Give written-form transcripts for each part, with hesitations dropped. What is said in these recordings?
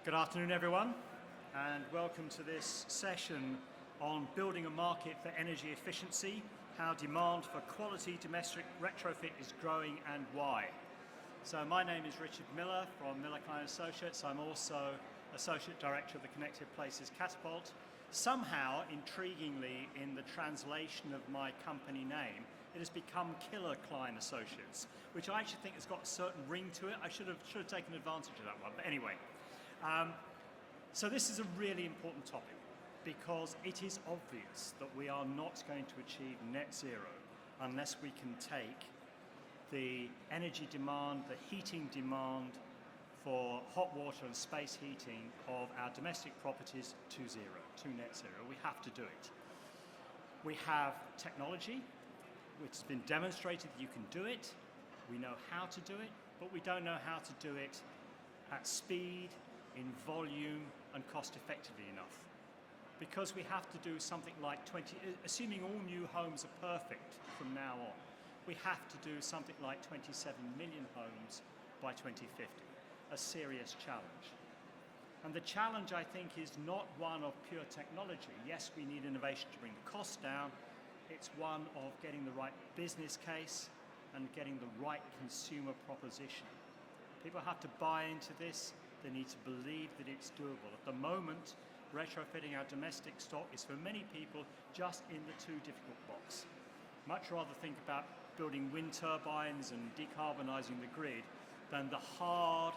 Good afternoon, everyone, and welcome to this session on building a market for energy efficiency, how demand for quality domestic retrofit is growing and why. So my name is Richard Miller from Miller Klein Associates. I'm also Associate Director of the Connected Places Catapult. Somehow, intriguingly, in the translation of my company name, it has become Killer Klein Associates, which I actually think has got a certain ring to it. I should have taken advantage of that one, but anyway. So this is a really important topic because it is obvious that we are not going to achieve net zero unless we can take the energy demand, the heating demand for hot water and space heating of our domestic properties to zero, to net zero. We have to do it. We have technology, which has been demonstrated that you can do it. We know how to do it, but we don't know how to do it at speed, in volume, and cost effectively enough. Because we have to do something like assuming all new homes are perfect from now on, we have to do something like 27 million homes by 2050, a serious challenge. And the challenge, I think, is not one of pure technology. Yes, we need innovation to bring the cost down. It's one of getting the right business case and getting the right consumer proposition. People have to buy into this. They need to believe that it's doable. At the moment, retrofitting our domestic stock is for many people just in the too difficult box. Much rather think about building wind turbines and decarbonising the grid than the hard,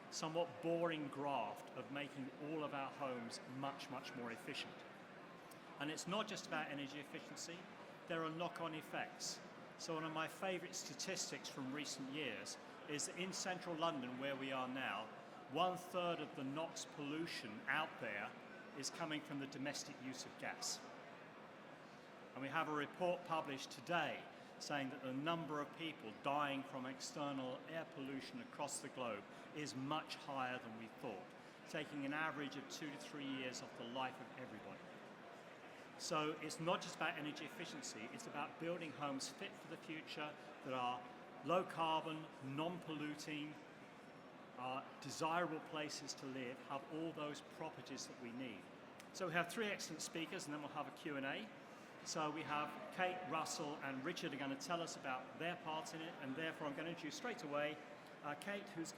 somewhat boring graft of making all of our homes much, much more efficient. And it's not just about energy efficiency, there are knock-on effects. So one of my favourite statistics from recent years is that in central London, where we are now, 1/3 of the NOx pollution out there is coming from the domestic use of gas. And we have a report published today saying that the number of people dying from external air pollution across the globe is much higher than we thought, taking an average of 2 to 3 years off the life of everybody. So it's not just about energy efficiency, it's about building homes fit for the future that are low carbon, non-polluting, are desirable places to live, have all those properties that we need. So we have three excellent speakers and then we'll have a Q&A. So we have Kate, Russell and Richard are going to tell us about their parts in it, and therefore I'm going to introduce straight away Kate, who's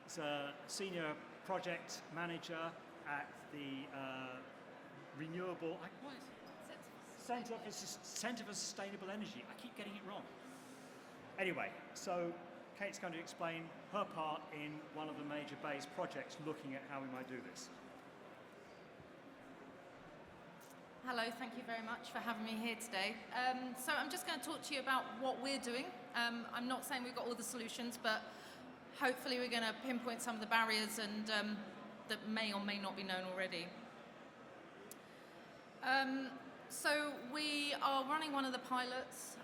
is a senior project manager at the Renewable Centre for Sustainable Energy. I keep getting it wrong. Anyway, so Kate's going to explain her part in one of the major BEIS projects looking at how we might do this. Hello, thank you very much for having me here today. So I'm just going to talk to you about what we're doing. I'm not saying we've got all the solutions, but hopefully we're going to pinpoint some of the barriers and that may or may not be known already. So we are running one of the pilots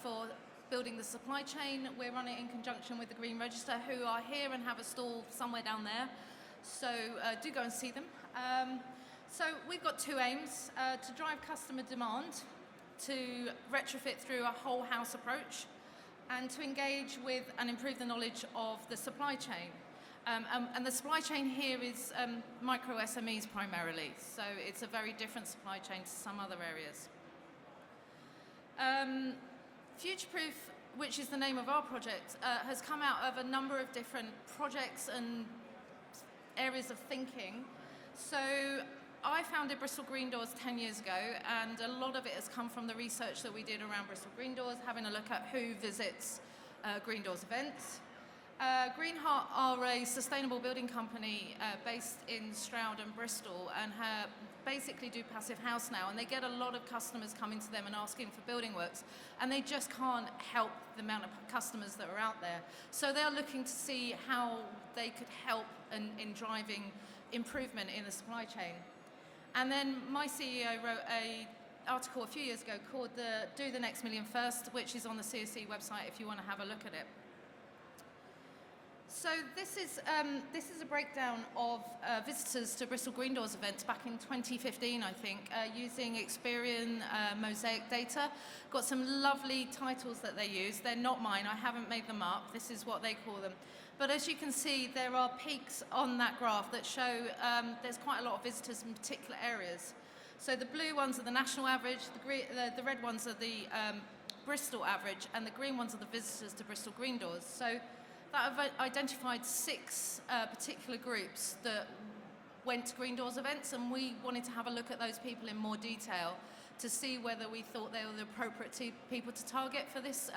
for building the supply chain. We're running it in conjunction with the Green Register, who are here and have a stall somewhere down there. So do go and see them. So we've got two aims, to drive customer demand, to retrofit through a whole house approach, and to engage with and improve the knowledge of the supply chain. And the supply chain here is micro SMEs primarily, so it's a very different supply chain to some other areas. Future-Proof, which is the name of our project, has come out of a number of different projects and areas of thinking. So I founded Bristol Green Doors 10 years ago, and a lot of it has come from the research that we did around Bristol Green Doors, having a look at who visits Green Doors events. Greenheart are a sustainable building company based in Stroud and Bristol, and basically do passive house now, and they get a lot of customers coming to them and asking for building works, and they just can't help the amount of customers that are out there. So they're looking to see how they could help in driving improvement in the supply chain. And then my CEO wrote an article a few years ago called Do the Next Million First, which is on the CSC website if you want to have a look at it. So this is a breakdown of visitors to Bristol Green Doors events back in 2015, I think, using Experian Mosaic data. Got some lovely titles that they use. They're not mine. I haven't made them up. This is what they call them. But as you can see, there are peaks on that graph that show there's quite a lot of visitors in particular areas. So the blue ones are the national average, the red ones are the Bristol average, and the green ones are the visitors to Bristol Green Doors. So that have identified 6 particular groups that went to Green Doors events, and we wanted to have a look at those people in more detail to see whether we thought they were the appropriate people to target for this,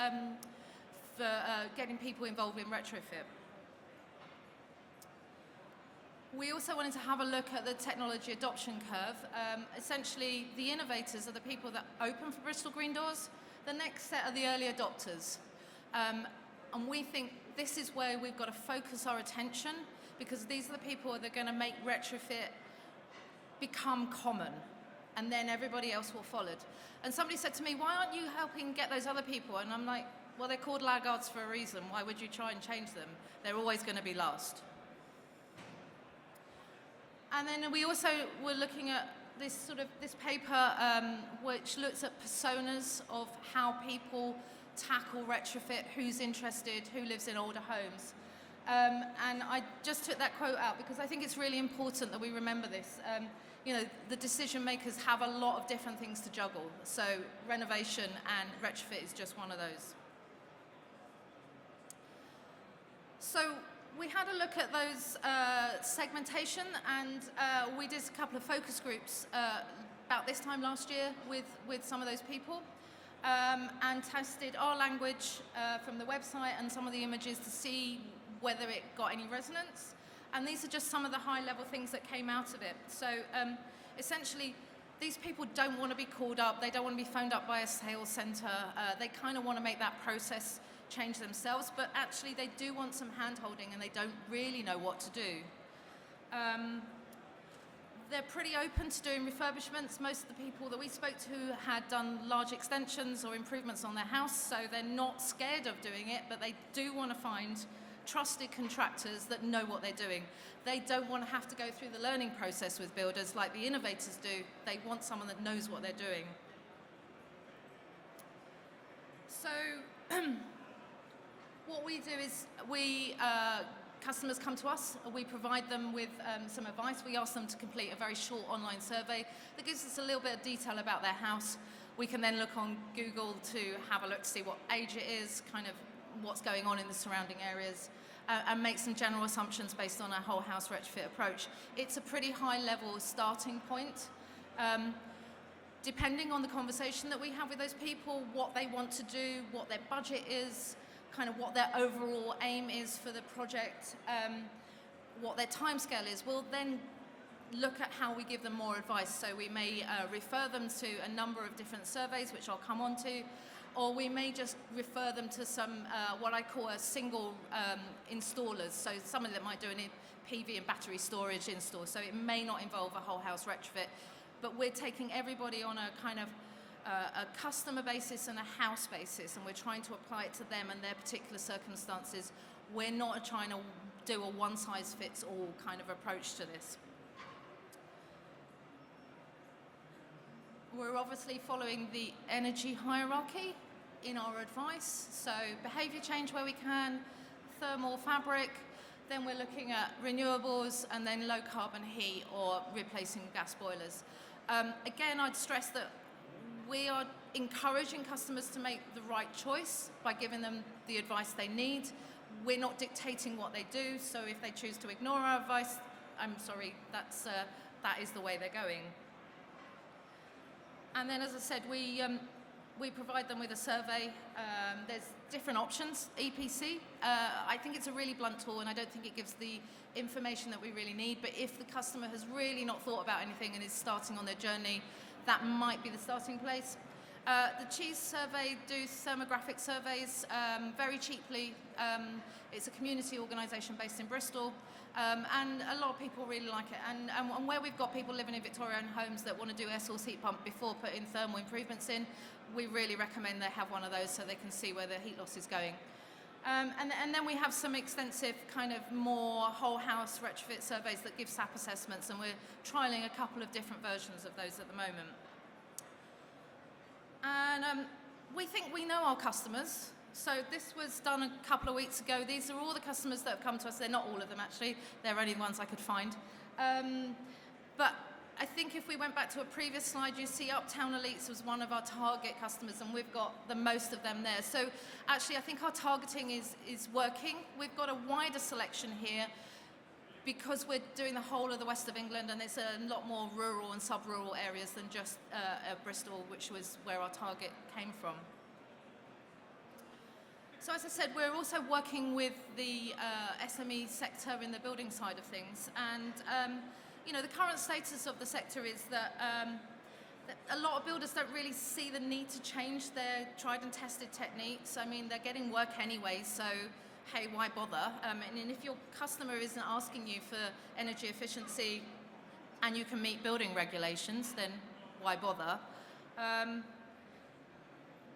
for getting people involved in retrofit. We also wanted to have a look at the technology adoption curve. Essentially, the innovators are the people that open for Bristol Green Doors. The next set are the early adopters. And we think this is where we've got to focus our attention, because these are the people that are going to make retrofit become common, and then everybody else will follow. And somebody said to me, why aren't you helping get those other people? And I'm like, well, they're called laggards for a reason. Why would you try and change them? They're always going to be last. And then we also were looking at this paper which looks at personas of how people tackle retrofit, who's interested, who lives in older homes. And I just took that quote out because I think it's really important that we remember this. The decision makers have a lot of different things to juggle. So renovation and retrofit is just one of those. So we had a look at those segmentation, and we did a couple of focus groups about this time last year with some of those people, and tested our language from the website and some of the images to see whether it got any resonance. And these are just some of the high-level things that came out of it. So essentially, these people don't want to be called up. They don't want to be phoned up by a sales centre. They kind of want to make that process change themselves, but actually they do want some hand-holding and they don't really know what to do. They're pretty open to doing refurbishments. Most of the people that we spoke to had done large extensions or improvements on their house, so they're not scared of doing it, but they do want to find trusted contractors that know what they're doing. They don't want to have to go through the learning process with builders like the innovators do. They want someone that knows what they're doing. So what we do is customers come to us, we provide them with some advice. We ask them to complete a very short online survey that gives us a little bit of detail about their house. We can then look on Google to have a look to see what age it is, kind of what's going on in the surrounding areas, and make some general assumptions based on our whole house retrofit approach. It's a pretty high level starting point. Depending on the conversation that we have with those people, what they want to do, what their budget is, kind of what their overall aim is for the project, what their timescale is, we'll then look at how we give them more advice. So we may refer them to a number of different surveys, which I'll come on to, or we may just refer them to some, what I call a single installers. So somebody that might do an PV and battery storage install. So it may not involve a whole house retrofit, but we're taking everybody on a kind of a customer basis and a house basis, and we're trying to apply it to them and their particular circumstances. We're not trying to do a one-size-fits-all kind of approach to this. We're obviously following the energy hierarchy in our advice, so behaviour change where we can, thermal fabric, then we're looking at renewables, and then low carbon heat or replacing gas boilers. Again, I'd stress that we are encouraging customers to make the right choice by giving them the advice they need. We're not dictating what they do, so if they choose to ignore our advice, I'm sorry, that is the way they're going. And then, as I said, we provide them with a survey. There's different options. EPC, I think it's a really blunt tool, and I don't think it gives the information that we really need, but if the customer has really not thought about anything and is starting on their journey, that might be the starting place. The Cheese survey do thermographic surveys very cheaply. It's a community organisation based in Bristol, and a lot of people really like it. And where we've got people living in Victorian homes that want to do air source heat pump before putting thermal improvements in, we really recommend they have one of those so they can see where the heat loss is going. And then we have some extensive kind of more whole house retrofit surveys that give SAP assessments, and we're trialing a couple of different versions of those at the moment. And we think we know our customers. So this was done a couple of weeks ago. These are all the customers that have come to us. They're not all of them, actually. They're only the ones I could find. But I think if we went back to a previous slide, you see Uptown Elites was one of our target customers, and we've got the most of them there. So actually, I think our targeting is working. We've got a wider selection here because we're doing the whole of the west of England, and it's a lot more rural and sub-rural areas than just Bristol, which was where our target came from. So as I said, we're also working with the SME sector in the building side of things, and you know, the current status of the sector is that a lot of builders don't really see the need to change their tried and tested techniques. I mean, they're getting work anyway, so hey, why bother? And if your customer isn't asking you for energy efficiency and you can meet building regulations, then why bother?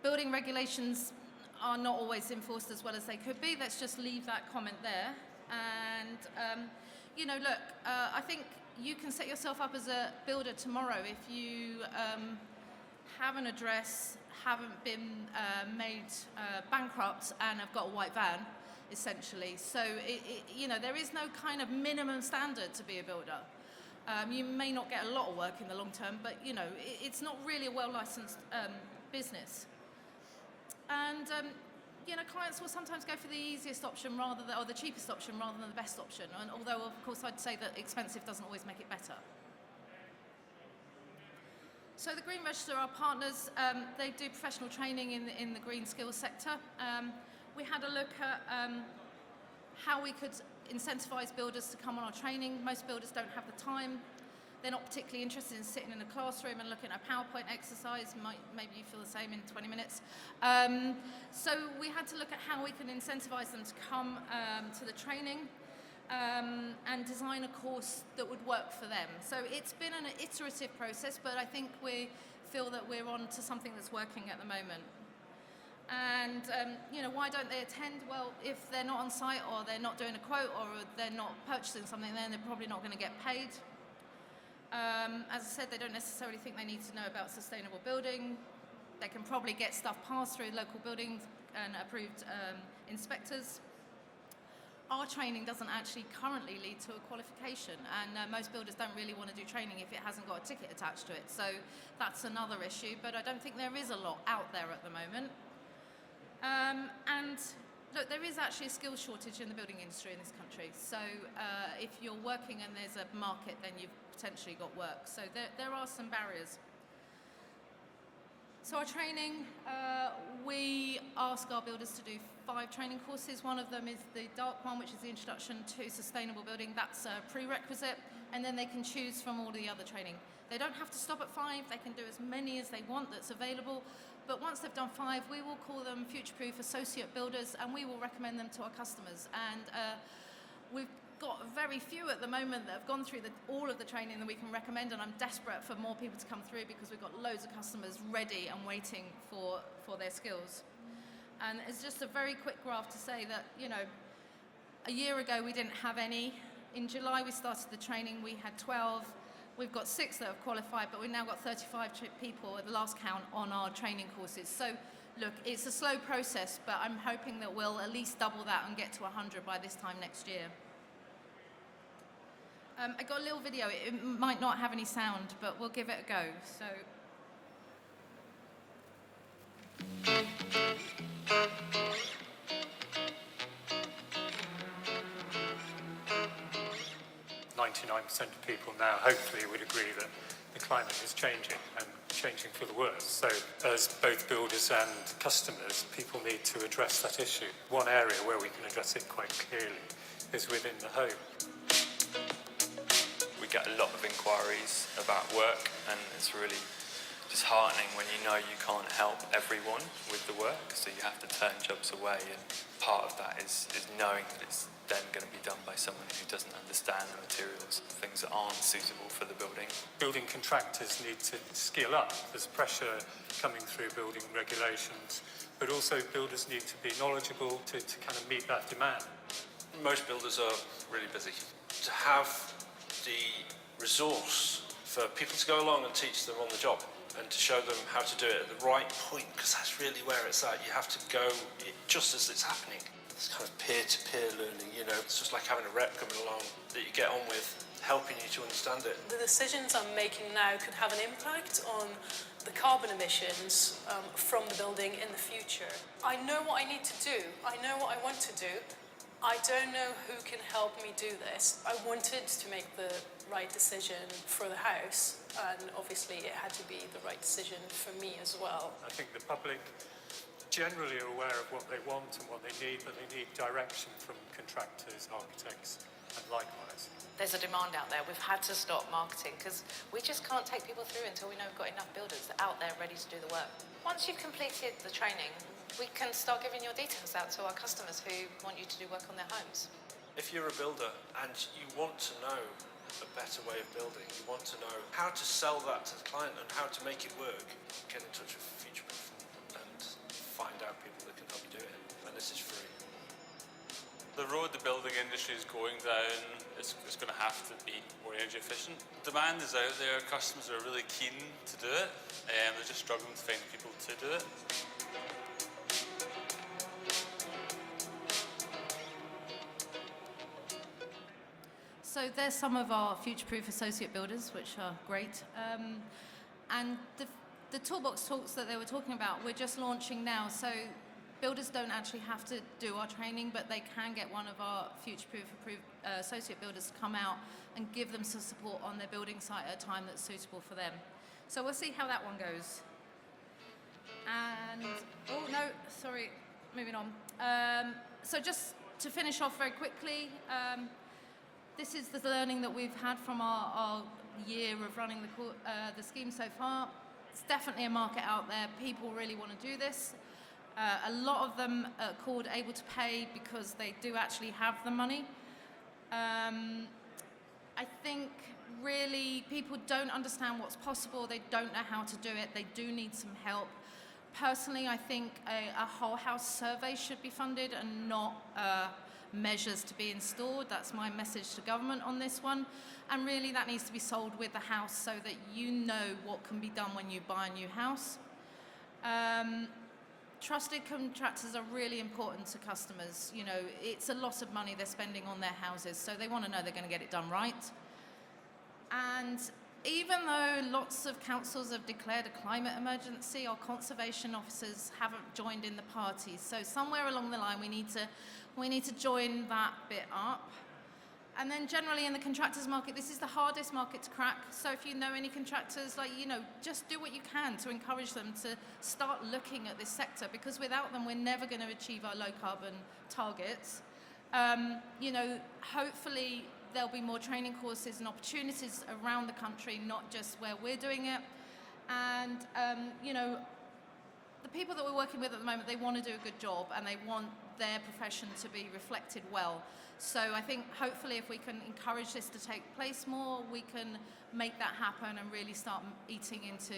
Building regulations are not always enforced as well as they could be. Let's just leave that comment there. And, you know, look, I think you can set yourself up as a builder tomorrow if you have an address, haven't been made bankrupt, and have got a white van, essentially. So, you know, there is no kind of minimum standard to be a builder. You may not get a lot of work in the long term, but, you know, it's not really a well-licensed business. And, you know, clients will sometimes go for the easiest option or the cheapest option rather than the best option. And although, of course, I'd say that expensive doesn't always make it better. So the Green Register, our partners, they do professional training in the green skills sector. We had a look at how we could incentivise builders to come on our training. Most builders don't have the time. They're not particularly interested in sitting in a classroom and looking at a PowerPoint exercise. Maybe you feel the same in 20 minutes. So we had to look at how we can incentivise them to come to the training and design a course that would work for them. So it's been an iterative process, but I think we feel that we're on to something that's working at the moment. And, you know, why don't they attend? Well, if they're not on site or they're not doing a quote or they're not purchasing something, then they're probably not going to get paid. As I said, they don't necessarily think they need to know about sustainable building. They can probably get stuff passed through local buildings and approved inspectors. Our training doesn't actually currently lead to a qualification, and most builders don't really want to do training if it hasn't got a ticket attached to it. So that's another issue, but I don't think there is a lot out there at the moment. And look, there is actually a skills shortage in the building industry in this country. So if you're working and there's a market, then you've potentially got work. So there are some barriers. So our training, we ask our builders to do 5 training courses. One of them is the dark one, which is the Introduction to Sustainable Building. That's a prerequisite, and then they can choose from all the other training. They don't have to stop at 5. They can do as many as they want that's available. But once they've done 5, we will call them future-proof associate builders, and we will recommend them to our customers. And we've got very few at the moment that have gone through all of the training that we can recommend, and I'm desperate for more people to come through because we've got loads of customers ready and waiting for their skills. And it's just a very quick graph to say that, you know, a year ago we didn't have any. In July we started the training, we had 12. We've got 6 that have qualified, but we've now got 35 people at the last count on our training courses. So look, it's a slow process, but I'm hoping that we'll at least double that and get to 100 by this time next year. I got a little video. It might not have any sound, but we'll give it a go. So. 99% of people now hopefully would agree that the climate is changing and changing for the worse. So as both builders and customers, people need to address that issue. One area where we can address it quite clearly is within the home. We get a lot of inquiries about work, and it's really disheartening when you know you can't help everyone with the work, so you have to turn jobs away, and part of that is knowing that it's then going to be done by someone who doesn't understand the materials, things that aren't suitable for the building. Building contractors need to skill up. There's pressure coming through building regulations but also builders need to be knowledgeable to kind of meet that demand. Most builders are really busy. To have the resource for people to go along and teach them on the job and to show them how to do it at the right point, because that's really where it's at. You have to go just as it's happening. It's kind of peer-to-peer learning, you know. It's just like having a rep coming along that you get on with, helping you to understand it. The decisions I'm making now could have an impact on the carbon emissions from the building in the future. I know what I need to do. I know what I want to do. I don't know who can help me do this. I wanted to make the right decision for the house, and obviously it had to be the right decision for me as well. I think the public generally are aware of what they want and what they need, but they need direction from contractors, architects, and likewise. There's a demand out there. We've had to stop marketing because we just can't take people through until we know we've got enough builders out there ready to do the work. Once you've completed the training, we can start giving your details out to our customers who want you to do work on their homes. If you're a builder and you want to know a better way of building, you want to know how to sell that to the client and how to make it work, get in touch with Futureproof and find out people that can help you do it. And this is free. The road the building industry is going down is going to have to be more energy efficient. Demand is out there, customers are really keen to do it, and they're just struggling to find people to do it. So there's some of our future-proof associate builders, which are great. And the toolbox talks that they were talking about, we're just launching now. So builders don't actually have to do our training, but they can get one of our future-proof approved associate builders to come out and give them some support on their building site at a time that's suitable for them. So we'll see how that one goes. And, oh no, sorry, moving on. So just to finish off very quickly, this is the learning that we've had from our year of running the scheme so far. It's definitely a market out there. People really want to do this. A lot of them are called able to pay because they do actually have the money. I think really people don't understand what's possible. They don't know how to do it. They do need some help. Personally, I think a whole house survey should be funded and not measures to be installed. That's my message to government on this one. And really that needs to be sold with the house so that you know what can be done when you buy a new house. Trusted contractors are really important to customers. You know, it's a lot of money they're spending on their houses, so they want to know they're going to get it done right. And even though lots of councils have declared a climate emergency, our conservation officers haven't joined in the party. So somewhere along the line we need to join that bit up. And then generally in the contractors market, this is the hardest market to crack. So if you know any contractors, just do what you can to encourage them to start looking at this sector, because without them, we're never going to achieve our low carbon targets. Hopefully there'll be more training courses and opportunities around the country, not just where we're doing it. And, the people that we're working with at the moment, they want to do a good job and they want their profession to be reflected well. So I think hopefully if we can encourage this to take place more, we can make that happen and really start eating into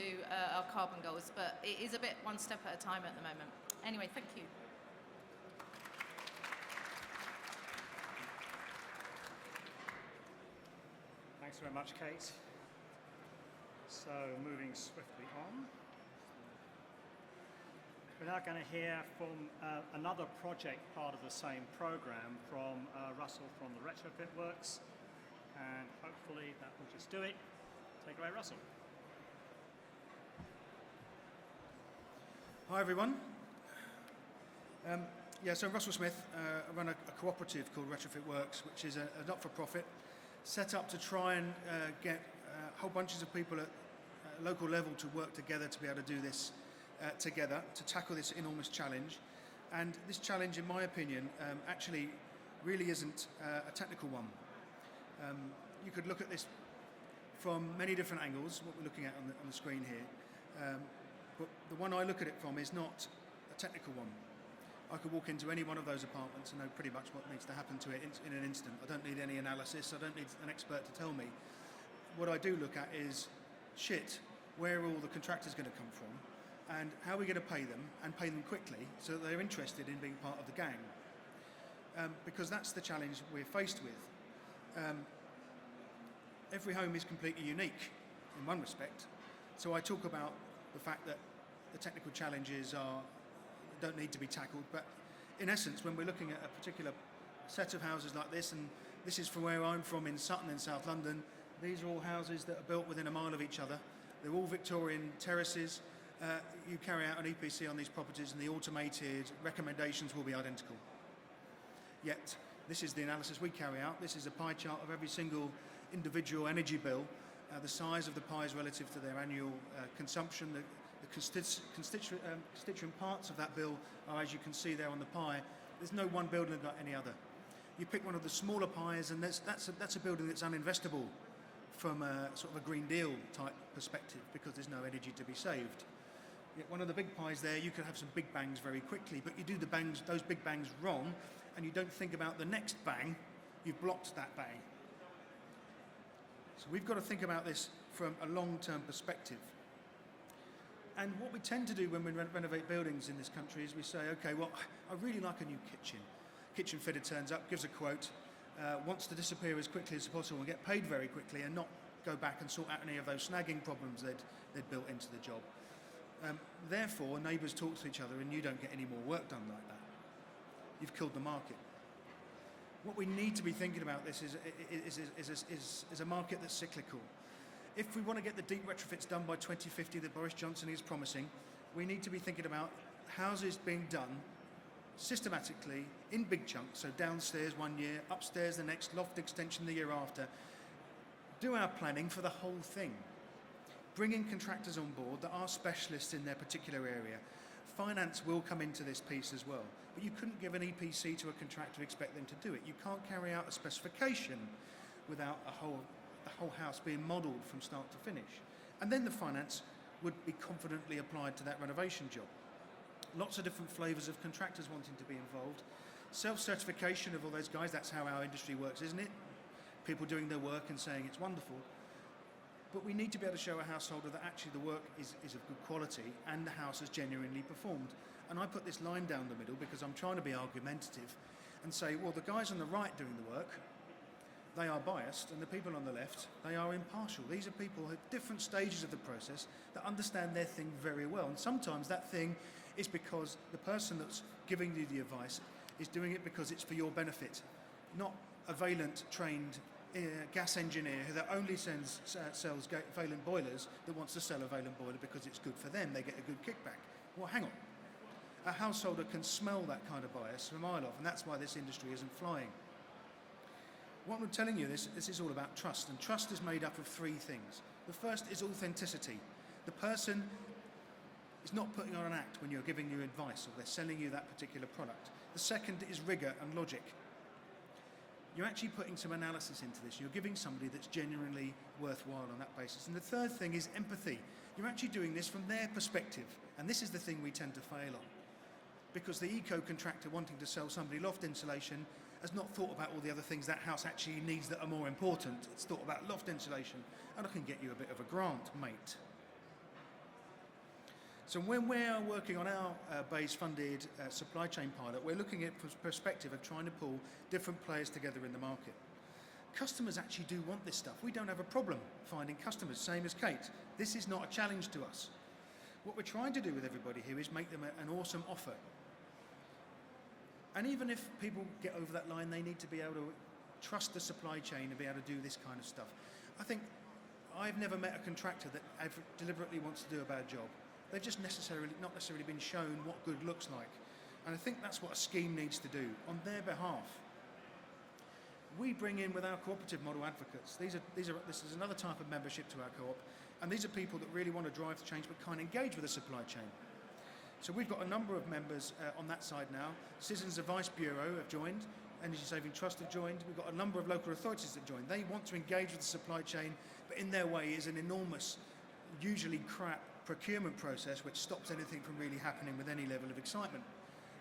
our carbon goals. But it is a bit one step at a time at the moment. Anyway, thank you. Thanks very much, Kate. So moving swiftly on. We're now going to hear from another project part of the same program from Russell from the Retrofit Works, and hopefully that will just do it. Take it away, Russell. Hi everyone. So I'm Russell Smith. I run a cooperative called Retrofit Works, which is a not-for-profit set up to try and get whole bunches of people at local level to work together to be able to do this together, to tackle this enormous challenge. And this challenge, in my opinion, actually really isn't a technical one. You could look at this from many different angles, what we're looking at on the screen here. But the one I look at it from is not a technical one. I could walk into any one of those apartments and know pretty much what needs to happen to it in an instant. I don't need any analysis. I don't need an expert to tell me. What I do look at is, where are all the contractors going to come from? and how we're going to pay them and pay them quickly so that they're interested in being part of the gang. Because that's the challenge we're faced with. Every home is completely unique in one respect. So I talk about the fact that the technical challenges don't need to be tackled, but in essence, when we're looking at a particular set of houses like this, and this is from where I'm from in Sutton in South London, these are all houses that are built within a mile of each other. They're all Victorian terraces. You carry out an EPC on these properties and the automated recommendations will be identical. Yet, this is the analysis we carry out. This is a pie chart of every single individual energy bill, the size of the pies relative to their annual consumption. The constituent parts of that bill are, as you can see there on the pie. There's no one building like any other. You pick one of the smaller pies and that's a building that's uninvestable from a sort of a Green Deal type perspective because there's no energy to be saved. Yet one of the big pies there, you can have some big bangs very quickly, but you do those big bangs wrong and you don't think about the next bang, you've blocked that bang. So we've got to think about this from a long-term perspective. And what we tend to do when we renovate buildings in this country is we say, okay, well, I really like a new kitchen. Kitchen fitter turns up, gives a quote, wants to disappear as quickly as possible and get paid very quickly and not go back and sort out any of those snagging problems they'd built into the job. Therefore, neighbours talk to each other and you don't get any more work done like that. You've killed the market. What we need to be thinking about this is a market that's cyclical. If we want to get the deep retrofits done by 2050 that Boris Johnson is promising, we need to be thinking about houses being done systematically in big chunks, so downstairs 1 year, upstairs the next, loft extension the year after. Do our planning for the whole thing. Bring in contractors on board that are specialists in their particular area. Finance will come into this piece as well, but you couldn't give an EPC to a contractor and expect them to do it. You can't carry out a specification without the whole house being modelled from start to finish. And then the finance would be confidently applied to that renovation job. Lots of different flavours of contractors wanting to be involved. Self-certification of all those guys, that's how our industry works, isn't it? People doing their work and saying it's wonderful. But we need to be able to show a householder that actually the work is of good quality and the house has genuinely performed. And I put this line down the middle because I'm trying to be argumentative and say, well, the guys on the right doing the work, they are biased, and the people on the left, they are impartial. These are people at different stages of the process that understand their thing very well. And sometimes that thing is because the person that's giving you the advice is doing it because it's for your benefit, not a Valent trained gas engineer that only sells Valent boilers that wants to sell a Valent boiler because it's good for them, they get a good kickback. Well, hang on. A householder can smell that kind of bias from a mile off, and that's why this industry isn't flying. What I'm telling you, this is all about trust, and trust is made up of three things. The first is authenticity. The person is not putting on an act when you're giving you advice or they're selling you that particular product. The second is rigour and logic. You're actually putting some analysis into this. You're giving somebody that's genuinely worthwhile on that basis. And the third thing is empathy. You're actually doing this from their perspective. And this is the thing we tend to fail on. Because the eco-contractor wanting to sell somebody loft insulation has not thought about all the other things that house actually needs that are more important. It's thought about loft insulation. And I can get you a bit of a grant, mate. So when we're working on our BASE-funded supply chain pilot, we're looking at perspective of trying to pull different players together in the market. Customers actually do want this stuff. We don't have a problem finding customers, same as Kate. This is not a challenge to us. What we're trying to do with everybody here is make them an awesome offer. And even if people get over that line, they need to be able to trust the supply chain and be able to do this kind of stuff. I think I've never met a contractor that deliberately wants to do a bad job. They've just not necessarily been shown what good looks like. And I think that's what a scheme needs to do on their behalf. We bring in with our cooperative model advocates. This is another type of membership to our co-op, and these are people that really want to drive the change but can't engage with the supply chain. So we've got a number of members on that side now. Citizens Advice Bureau have joined, Energy Saving Trust have joined. We've got a number of local authorities that joined. They want to engage with the supply chain, but in their way is an enormous, usually crap procurement process which stops anything from really happening with any level of excitement.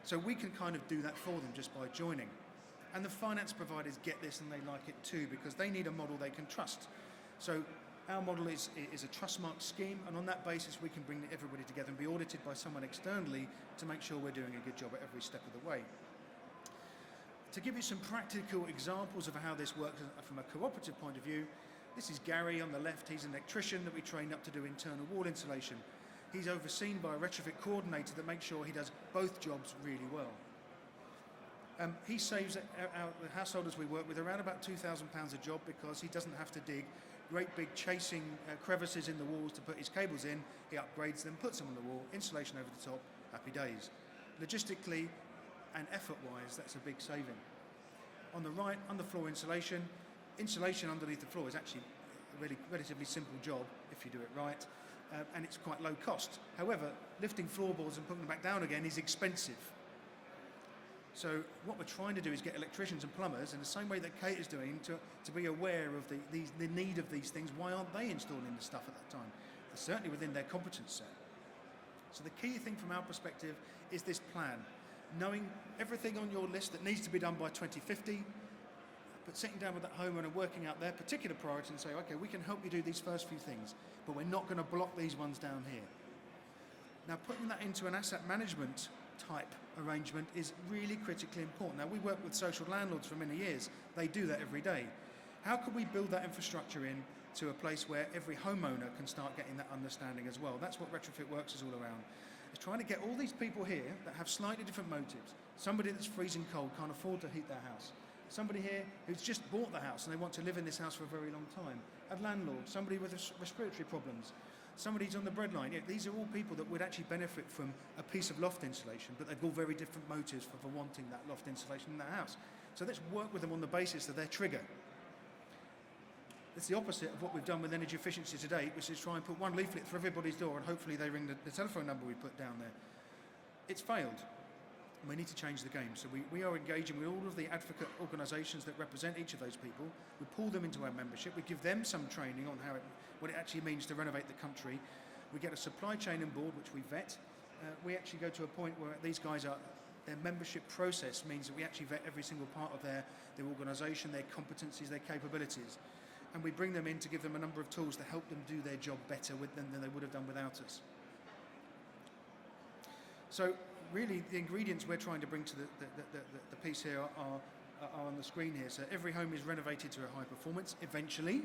So we can kind of do that for them just by joining. And the finance providers get this and they like it too because they need a model they can trust. So Our model is a trust mark scheme, and on that basis we can bring everybody together and be audited by someone externally to make sure we're doing a good job at every step of the way. To give you some practical examples of how this works from a cooperative point of view, this is Gary on the left. He's an electrician that we trained up to do internal wall insulation. He's overseen by a retrofit coordinator that makes sure he does both jobs really well. He saves the householders we work with around about £2,000 a job because he doesn't have to dig great big chasing crevices in the walls to put his cables in. He upgrades them, puts them on the wall, insulation over the top, happy days. Logistically and effort-wise, that's a big saving. On the right, underfloor insulation. Insulation underneath the floor is actually a really relatively simple job if you do it right, and it's quite low cost. However, lifting floorboards and putting them back down again is expensive. So what we're trying to do is get electricians and plumbers, in the same way that Kate is doing, to be aware of the need of these things. Why aren't they installing the stuff at that time? They're certainly within their competence set. So the key thing from our perspective is this plan. Knowing everything on your list that needs to be done by 2050, but sitting down with that homeowner and working out their particular priority and say, okay, we can help you do these first few things, but we're not going to block these ones down here. Now, putting that into an asset management type arrangement is really critically important. Now, we work with social landlords for many years. They do that every day. How can we build that infrastructure in to a place where every homeowner can start getting that understanding as well? That's what Retrofit Works is all around. It's trying to get all these people here that have slightly different motives. Somebody that's freezing cold, can't afford to heat their house. Somebody here who's just bought the house and they want to live in this house for a very long time. A landlord, somebody with respiratory problems. Somebody who's on the breadline. These are all people that would actually benefit from a piece of loft insulation, but they've all very different motives for wanting that loft insulation in their house. So let's work with them on the basis of their trigger. It's the opposite of what we've done with energy efficiency to date, which is try and put one leaflet through everybody's door and hopefully they ring the telephone number we put down there. It's failed. And we need to change the game. So we are engaging with all of the advocate organisations that represent each of those people. We pull them into our membership. We give them some training on what it actually means to renovate the country. We get a supply chain on board, which we vet. We actually go to a point where these guys their membership process means that we actually vet every single part of their organisation, their competencies, their capabilities. And we bring them in to give them a number of tools to help them do their job better with them than they would have done without us. So really, the ingredients we're trying to bring to the piece here are on the screen here. So every home is renovated to a high performance eventually.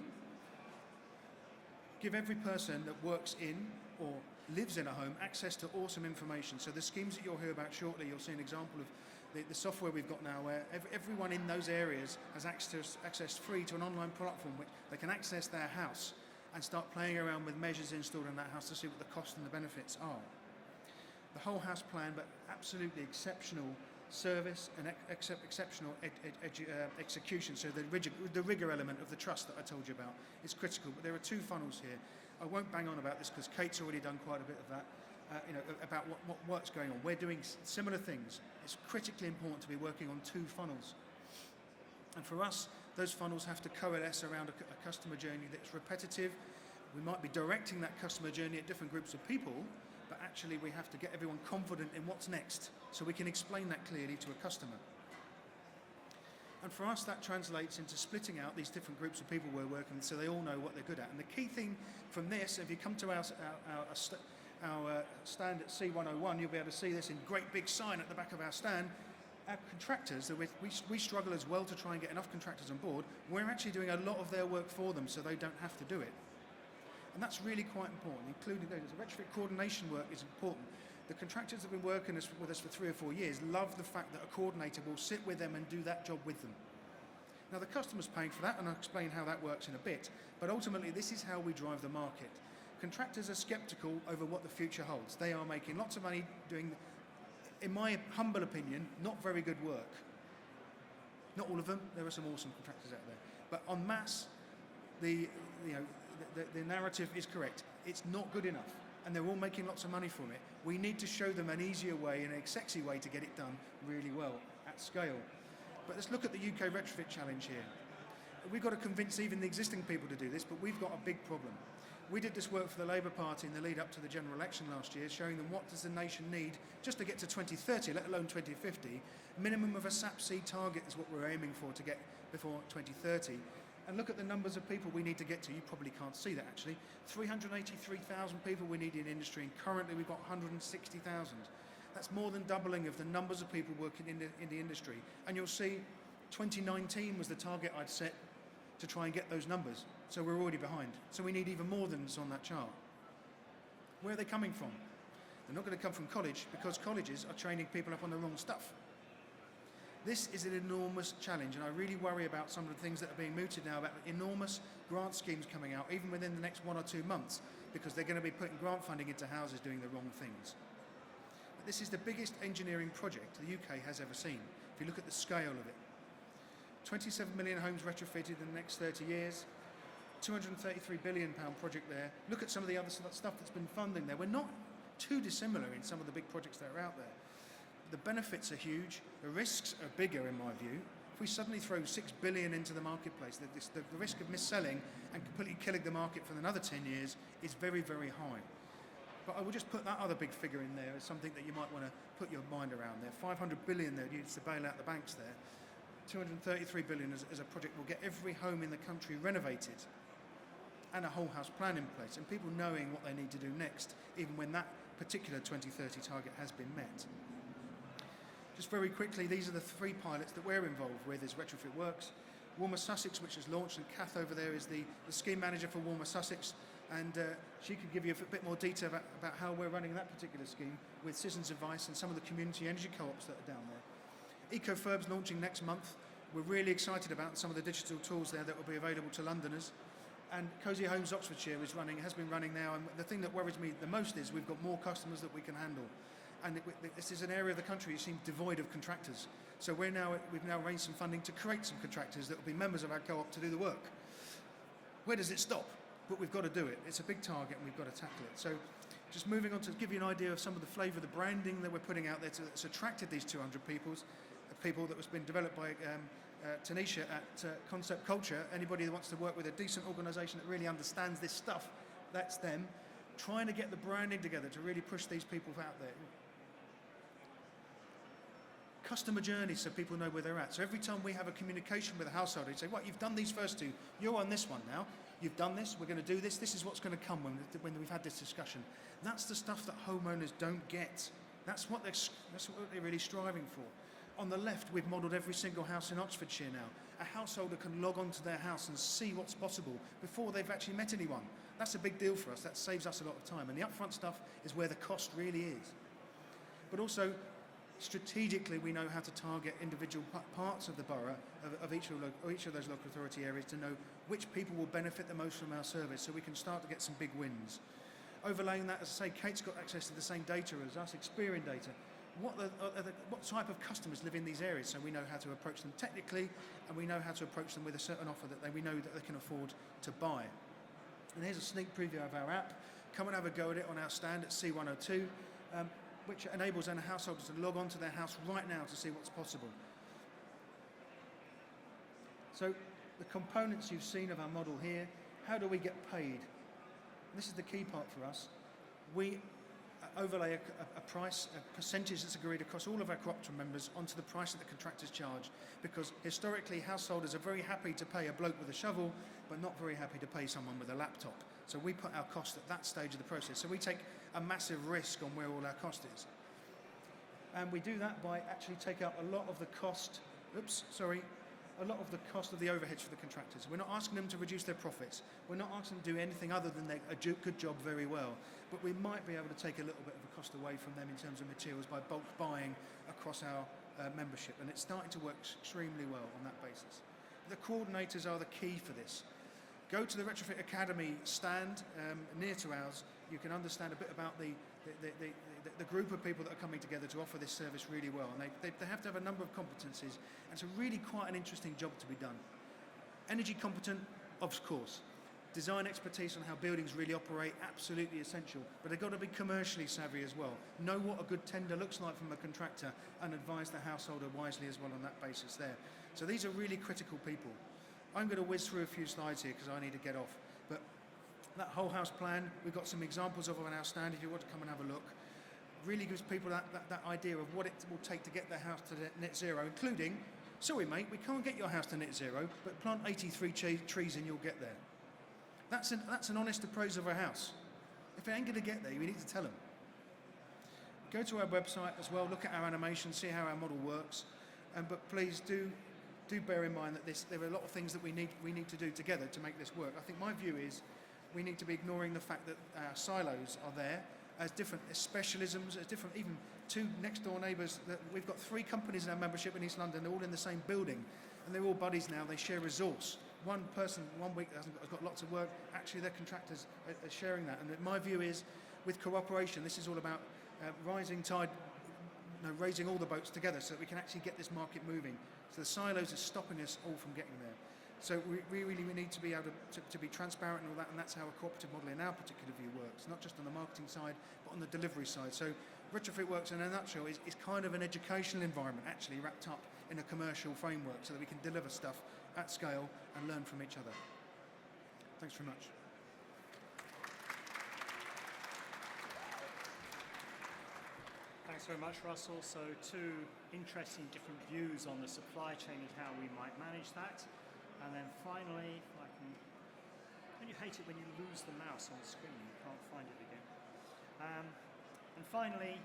Give every person that works in or lives in a home access to awesome information. So the schemes that you'll hear about shortly, you'll see an example of the software we've got now where everyone in those areas has access free to an online platform which they can access their house and start playing around with measures installed in that house to see what the cost and the benefits are. The whole house plan, but absolutely exceptional service and exceptional execution. So the rigor element of the trust that I told you about is critical. But there are two funnels here. I won't bang on about this because Kate's already done quite a bit of that. About what work's going on. We're doing similar things. It's critically important to be working on two funnels. And for us, those funnels have to coalesce around a customer journey that's repetitive. We might be directing that customer journey at different groups of people, but actually we have to get everyone confident in what's next so we can explain that clearly to a customer. And for us, that translates into splitting out these different groups of people we're working with so they all know what they're good at. And the key thing from this, if you come to our stand at C101, you'll be able to see this in great big sign at the back of our stand. Our contractors, we struggle as well to try and get enough contractors on board. We're actually doing a lot of their work for them so they don't have to do it. And that's really quite important, including the retrofit coordination work is important. The contractors that have been working with us for 3 or 4 years love the fact that a coordinator will sit with them and do that job with them. Now the customer's paying for that, and I'll explain how that works in a bit, but ultimately this is how we drive the market. Contractors are sceptical over what the future holds. They are making lots of money doing, in my humble opinion, not very good work. Not all of them, there are some awesome contractors out there. But en masse, the narrative is correct. It's not good enough, and they're all making lots of money from it. We need to show them an easier way and a sexy way to get it done really well at scale. But let's look at the UK Retrofit Challenge here. We've got to convince even the existing people to do this, but we've got a big problem. We did this work for the Labour Party in the lead up to the general election last year, showing them what does the nation need just to get to 2030, let alone 2050. Minimum of a SAP-C target is what we're aiming for to get before 2030. And look at the numbers of people we need to get to. You probably can't see that actually. 383,000 people we need in industry, and currently we've got 160,000. That's more than doubling of the numbers of people working in the industry. And you'll see 2019 was the target I'd set to try and get those numbers. So we're already behind. So we need even more than is on that chart. Where are they coming from? They're not going to come from college, because colleges are training people up on the wrong stuff. This is an enormous challenge, and I really worry about some of the things that are being mooted now about enormous grant schemes coming out, even within the next 1 or 2 months, because they're going to be putting grant funding into houses doing the wrong things. But this is the biggest engineering project the UK has ever seen, if you look at the scale of it. 27 million homes retrofitted in the next 30 years, £233 billion project there. Look at some of the other stuff that's been funding there. We're not too dissimilar in some of the big projects that are out there. The benefits are huge, the risks are bigger in my view. If we suddenly throw £6 billion into the marketplace, the risk of mis-selling and completely killing the market for another 10 years is very, very high. But I will just put that other big figure in there as something that you might want to put your mind around there. 500 billion there needs to bail out the banks there. 233 billion as a project will get every home in the country renovated and a whole house plan in place, and people knowing what they need to do next, even when that particular 2030 target has been met. Just very quickly, these are the 3 pilots that we're involved with as Retrofit Works. Warmer Sussex, which is launched, and Kath over there is the scheme manager for Warmer Sussex, and she could give you a bit more detail about how we're running that particular scheme with Citizens Advice and some of the community energy co-ops that are down there. EcoFurb's launching next month. We're really excited about some of the digital tools there that will be available to Londoners. And Cosy Homes Oxfordshire has been running now, and the thing that worries me the most is we've got more customers that we can handle. And this is an area of the country that seems devoid of contractors. So we've now arranged some funding to create some contractors that will be members of our co-op to do the work. Where does it stop? But we've got to do it. It's a big target and we've got to tackle it. So just moving on to give you an idea of some of the flavour, the branding that we're putting out there that's attracted these 200 people that was been developed by Tanisha at Concept Culture. Anybody that wants to work with a decent organisation that really understands this stuff, that's them. Trying to get the branding together to really push these people out there. Customer journey, so people know where they're at. So every time we have a communication with a household, they say, "What, you've done these first 2, you're on this one now, you've done this, we're going to do this, this is what's going to come when we've had this discussion." That's the stuff that homeowners don't get. That's what they're really striving for. On the left, we've modelled every single house in Oxfordshire now. A householder can log on to their house and see what's possible before they've actually met anyone. That's a big deal for us. That saves us a lot of time. And the upfront stuff is where the cost really is. But also, strategically, we know how to target individual parts of the borough, of each of those local authority areas, to know which people will benefit the most from our service, so we can start to get some big wins. Overlaying that, as I say, Kate's got access to the same data as us, Experian data. What type of customers live in these areas, so we know how to approach them technically, and we know how to approach them with a certain offer that we know that they can afford to buy. And here's a sneak preview of our app. Come and have a go at it on our stand at C102, which enables our householders to log on to their house right now to see what's possible. So the components you've seen of our model here, how do we get paid? This is the key part for us. We overlay a price, a percentage that's agreed across all of our cooperative members onto the price that the contractors charge, because historically householders are very happy to pay a bloke with a shovel, but not very happy to pay someone with a laptop. So we put our cost at that stage of the process. So we take a massive risk on where all our cost is. And we do that by actually taking up a lot of the cost, a lot of the cost of the overheads for the contractors. We're not asking them to reduce their profits. We're not asking them to do anything other than a good job very well. But we might be able to take a little bit of a cost away from them in terms of materials by bulk buying across our membership. And it's starting to work extremely well on that basis. The coordinators are the key for this. Go to the Retrofit Academy stand near to ours. You can understand a bit about the group of people that are coming together to offer this service really well. And they have to have a number of competencies. And it's really quite an interesting job to be done. Energy competent, of course. Design expertise on how buildings really operate, absolutely essential. But they've got to be commercially savvy as well. Know what a good tender looks like from a contractor and advise the householder wisely as well on that basis there. So these are really critical people. I'm going to whiz through a few slides here because I need to get off. But that whole house plan, we've got some examples of it on our stand if you want to come and have a look. Really gives people that idea of what it will take to get their house to net zero, including sorry mate, we can't get your house to net zero, but plant 83 trees and you'll get there. That's an honest appraisal of a house. If it ain't going to get there, we need to tell them. Go to our website as well, look at our animation, see how our model works, but please do bear in mind that there are a lot of things that we need to do together to make this work. I think my view is we need to be ignoring the fact that our silos are there as different as specialisms, as different, even two next door neighbours. We've got 3 companies in our membership in East London, they're all in the same building, and they're all buddies now, they share resource. One person, 1 week has got lots of work, actually their contractors are sharing that. And my view is, with cooperation, this is all about rising tide, raising all the boats together so that we can actually get this market moving. So the silos are stopping us all from getting there. So we really need to be able to be transparent and all that, and that's how a cooperative model in our particular view works, not just on the marketing side, but on the delivery side. So Retrofit Works in a nutshell is kind of an educational environment actually wrapped up in a commercial framework so that we can deliver stuff at scale and learn from each other. Thanks very much. Thanks very much, Russell. So 2 interesting different views on the supply chain and how we might manage that. And then finally, don't you hate it when you lose the mouse on the screen and you can't find it again? And finally,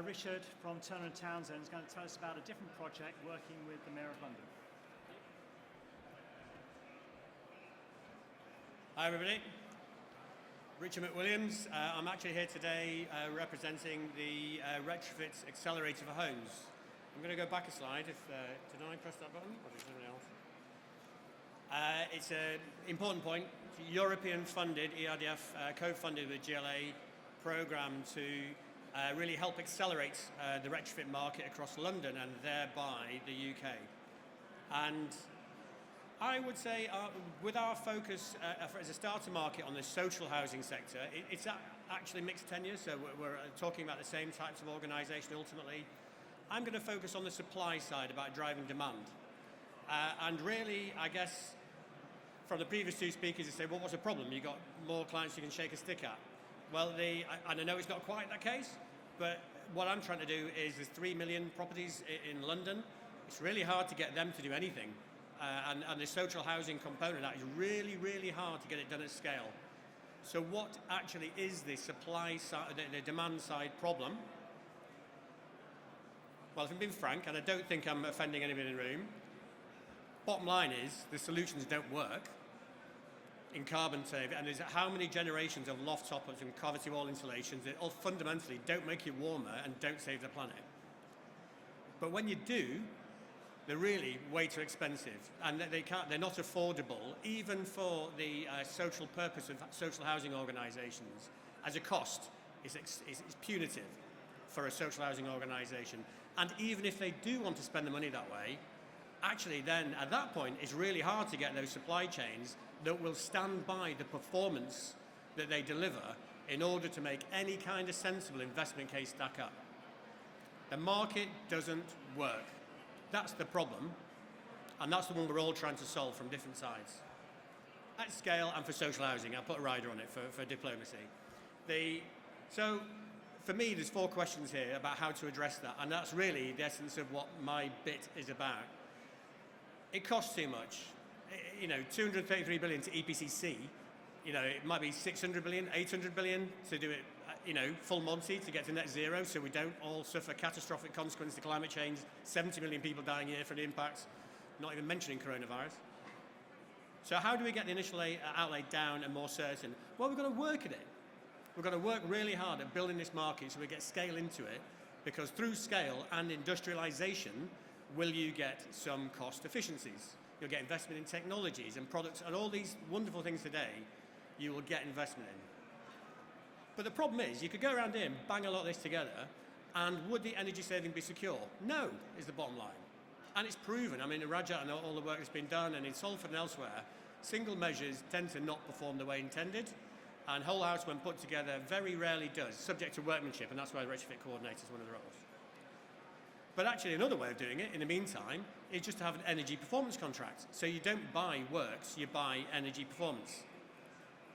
Richard from Turner & Townsend is going to tell us about a different project working with the Mayor of London. Hi everybody, Richard McWilliams. I'm actually here today representing the Retrofit Accelerator for Homes. I'm going to go back a slide. Did I press that button or did somebody else? It's an important point. It's a European funded, ERDF co-funded with GLA program to really help accelerate the retrofit market across London and thereby the UK. And I would say with our focus as a starter market on the social housing sector, it's actually mixed tenure, so we're talking about the same types of organisation ultimately. I'm going to focus on the supply side about driving demand. And really, I guess, from the previous 2 speakers, they say, well, what's the problem? You've got more clients you can shake a stick at. Well, and I know it's not quite that case, but what I'm trying to do is there's 3 million properties in London. It's really hard to get them to do anything. And the social housing component of that is really, really hard to get it done at scale. So what actually is the supply side, the demand side problem? Well, if I'm being frank, and I don't think I'm offending anybody in the room, bottom line is the solutions don't work in carbon saving, and there's how many generations of loft top-ups and cavity wall insulations that all fundamentally don't make you warmer and don't save the planet. But when you do, they're really way too expensive, and they're not affordable, even for the social purpose of social housing organisations. As a cost, it's punitive for a social housing organisation. And even if they do want to spend the money that way, actually then at that point it's really hard to get those supply chains that will stand by the performance that they deliver in order to make any kind of sensible investment case stack up. The market doesn't work. That's the problem, and that's the one we're all trying to solve from different sides. At scale and for social housing, I'll put a rider on it for diplomacy. So for me, there's 4 questions here about how to address that, and that's really the essence of what my bit is about. It costs too much. 233 billion to EPCC, it might be 600 billion, 800 billion to do it, full Monty to get to net zero so we don't all suffer catastrophic consequences to climate change, 70 million people dying a year from the impacts, not even mentioning coronavirus. So how do we get the initial outlay down and more certain? Well, we've got to work at it. We've got to work really hard at building this market so we get scale into it, because through scale and industrialisation will you get some cost efficiencies. You'll get investment in technologies and products and all these wonderful things today you will get investment in. But the problem is, you could go around here and bang a lot of this together, and would the energy saving be secure? No, is the bottom line. And it's proven. I mean, in Rajat and all the work that's been done, and in Salford and elsewhere, single measures tend to not perform the way intended, and whole house, when put together, very rarely does, subject to workmanship, and that's why the retrofit coordinator is one of the roles. But actually, another way of doing it, in the meantime, is just to have an energy performance contract. So you don't buy works, you buy energy performance.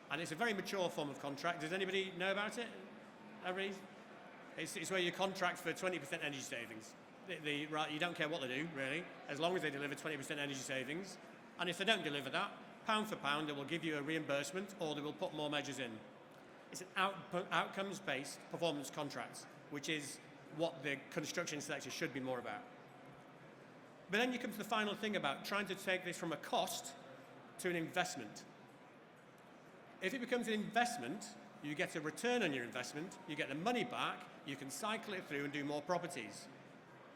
And it's a very mature form of contract. Does anybody know about it? Everybody? It's where you contract for 20% energy savings. right, you don't care what they do, really, as long as they deliver 20% energy savings. And if they don't deliver that, pound for pound, they will give you a reimbursement or they will put more measures in. It's an outcomes-based performance contract, which is what the construction sector should be more about. But then you come to the final thing about trying to take this from a cost to an investment. If it becomes an investment, you get a return on your investment, you get the money back, you can cycle it through and do more properties.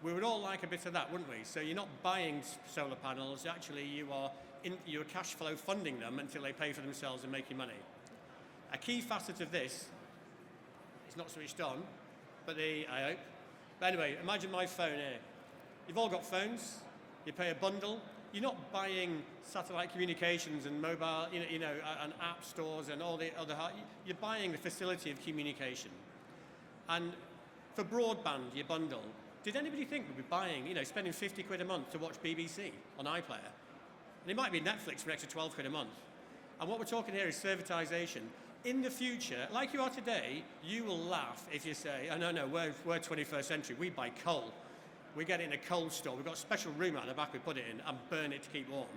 We would all like a bit of that, wouldn't we? So you're not buying solar panels, actually you're cash flow funding them until they pay for themselves and make you money. A key facet of this, it's not switched on, but I hope. But anyway, imagine my phone here. You've all got phones, you pay a bundle, you're not buying satellite communications and mobile, and app stores and all the other, you're buying the facility of communication. And for broadband, your bundle, did anybody think we'd be buying, spending 50 quid a month to watch BBC on iPlayer? And it might be Netflix for an extra 12 quid a month. And what we're talking here is servitization. In the future, like you are today, you will laugh if you say, oh, no, we're 21st century, we buy coal. We get it in a coal store, we've got a special room out the back we put it in and burn it to keep warm.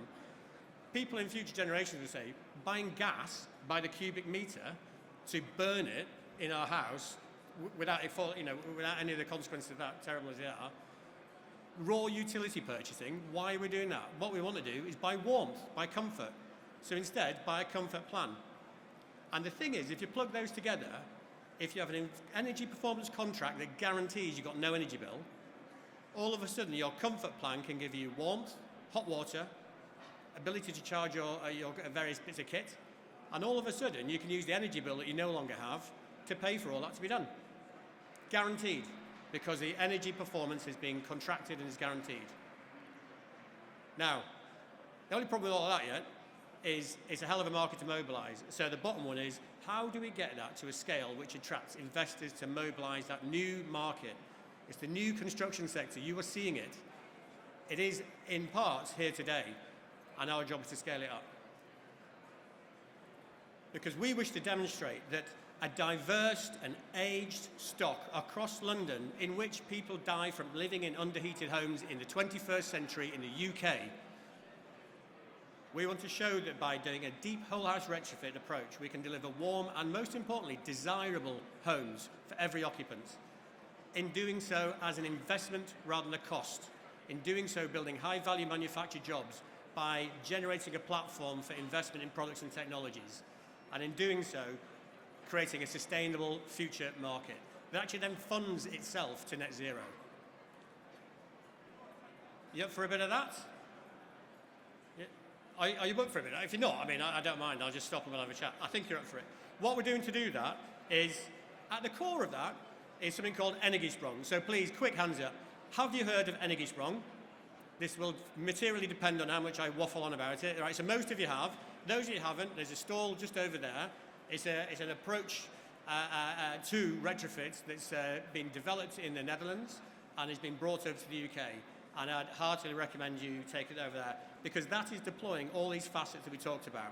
People in future generations will say, buying gas by the cubic meter to burn it in our house without any of the consequences of that, terrible as they are. Raw utility purchasing, why are we doing that? What we want to do is buy warmth, buy comfort. So instead, buy a comfort plan. And the thing is, if you plug those together, if you have an energy performance contract that guarantees you've got no energy bill, all of a sudden your comfort plan can give you warmth, hot water, ability to charge your various bits of kit, and all of a sudden you can use the energy bill that you no longer have to pay for all that to be done. Guaranteed, because the energy performance is being contracted and is guaranteed. Now, the only problem with all of that yet is it's a hell of a market to mobilise. So the bottom one is, how do we get that to a scale which attracts investors to mobilise that new market? It's the new construction sector. You are seeing it. It is in parts here today, and our job is to scale it up. Because we wish to demonstrate that a diverse and aged stock across London in which people die from living in underheated homes in the 21st century in the UK. We want to show that by doing a deep whole house retrofit approach, we can deliver warm and, most importantly, desirable homes for every occupant. In doing so as an investment rather than a cost. In doing so, building high-value manufactured jobs by generating a platform for investment in products and technologies. And in doing so, creating a sustainable future market that actually then funds itself to net zero. You up for a bit of that? Yeah. Are you up for a bit? If you're not, I don't mind. I'll just stop and we'll have a chat. I think you're up for it. What we're doing to do that is, at the core of that, is something called Energiesprong. So please, quick hands up. Have you heard of Energiesprong? This will materially depend on how much I waffle on about it. Right, so most of you have. Those of you who haven't, there's a stall just over there. It's an approach to retrofits that's been developed in the Netherlands and has been brought over to the UK. And I'd heartily recommend you take it over there, because that is deploying all these facets that we talked about,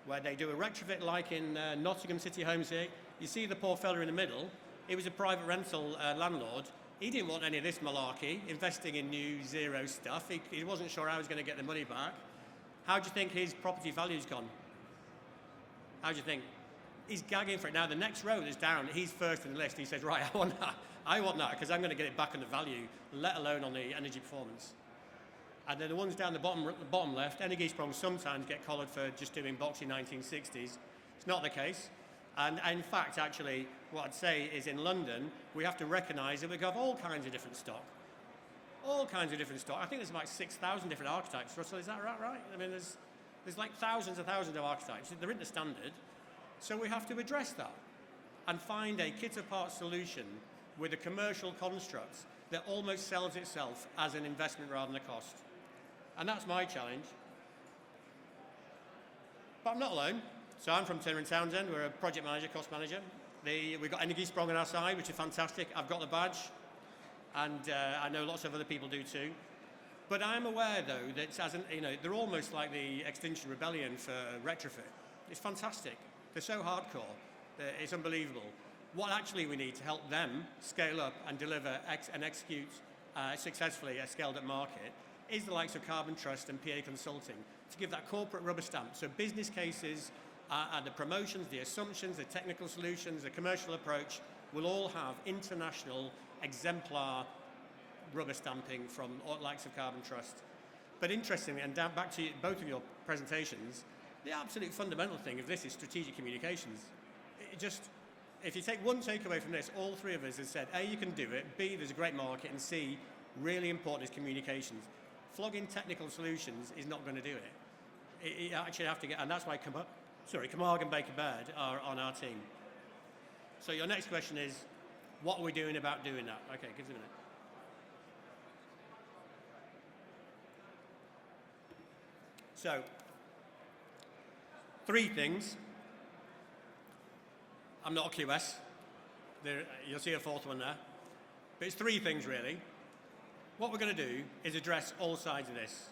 where they do a retrofit like in Nottingham City Homes here. You see the poor fella in the middle. He was a private rental landlord. He didn't want any of this malarkey, investing in new zero stuff. He wasn't sure how he was going to get the money back. How do you think his property value's gone? How do you think? He's gagging for it. Now, the next row that's down, he's first in the list. He says, right, I want that, because I'm going to get it back on the value, let alone on the energy performance. And then the ones down the bottom left, Energiesprong sometimes get collared for just doing boxy 1960s. It's not the case. And in fact, actually, what I'd say is in London, we have to recognise that we have all kinds of different stock. All kinds of different stock. I think there's about 6,000 different archetypes. Russell, is that right? There's like thousands and thousands of archetypes. They're in the standard. So we have to address that and find a kit-apart solution with a commercial construct that almost sells itself as an investment rather than a cost. And that's my challenge. But I'm not alone. So I'm from Turner & Townsend. We're a project manager, cost manager. We've got Energiesprong on our side, which is fantastic. I've got the badge, and I know lots of other people do too. But I'm aware, though, that they're almost like the Extinction Rebellion for retrofit. It's fantastic. They're so hardcore. It's unbelievable. What actually we need to help them scale up and deliver and execute successfully scaled at market is the likes of Carbon Trust and PA Consulting to give that corporate rubber stamp. So business cases and the promotions, the assumptions, the technical solutions, the commercial approach will all have international exemplar rubber stamping from all likes of Carbon Trust. But interestingly, and down back to both of your presentations, the absolute fundamental thing of this is strategic communications. If you take one takeaway from this, all three of us have said, A, you can do it, B, there's a great market, and C, really important is communications. Flogging technical solutions is not going to do it. You actually have to get, and that's why Camargue and Baker Baird are on our team. So your next question is, what are we doing about doing that? Okay, give us a minute. So, 3 things. I'm not a QS. You'll see a 4th one there. But it's 3 things, really. What we're going to do is address all sides of this.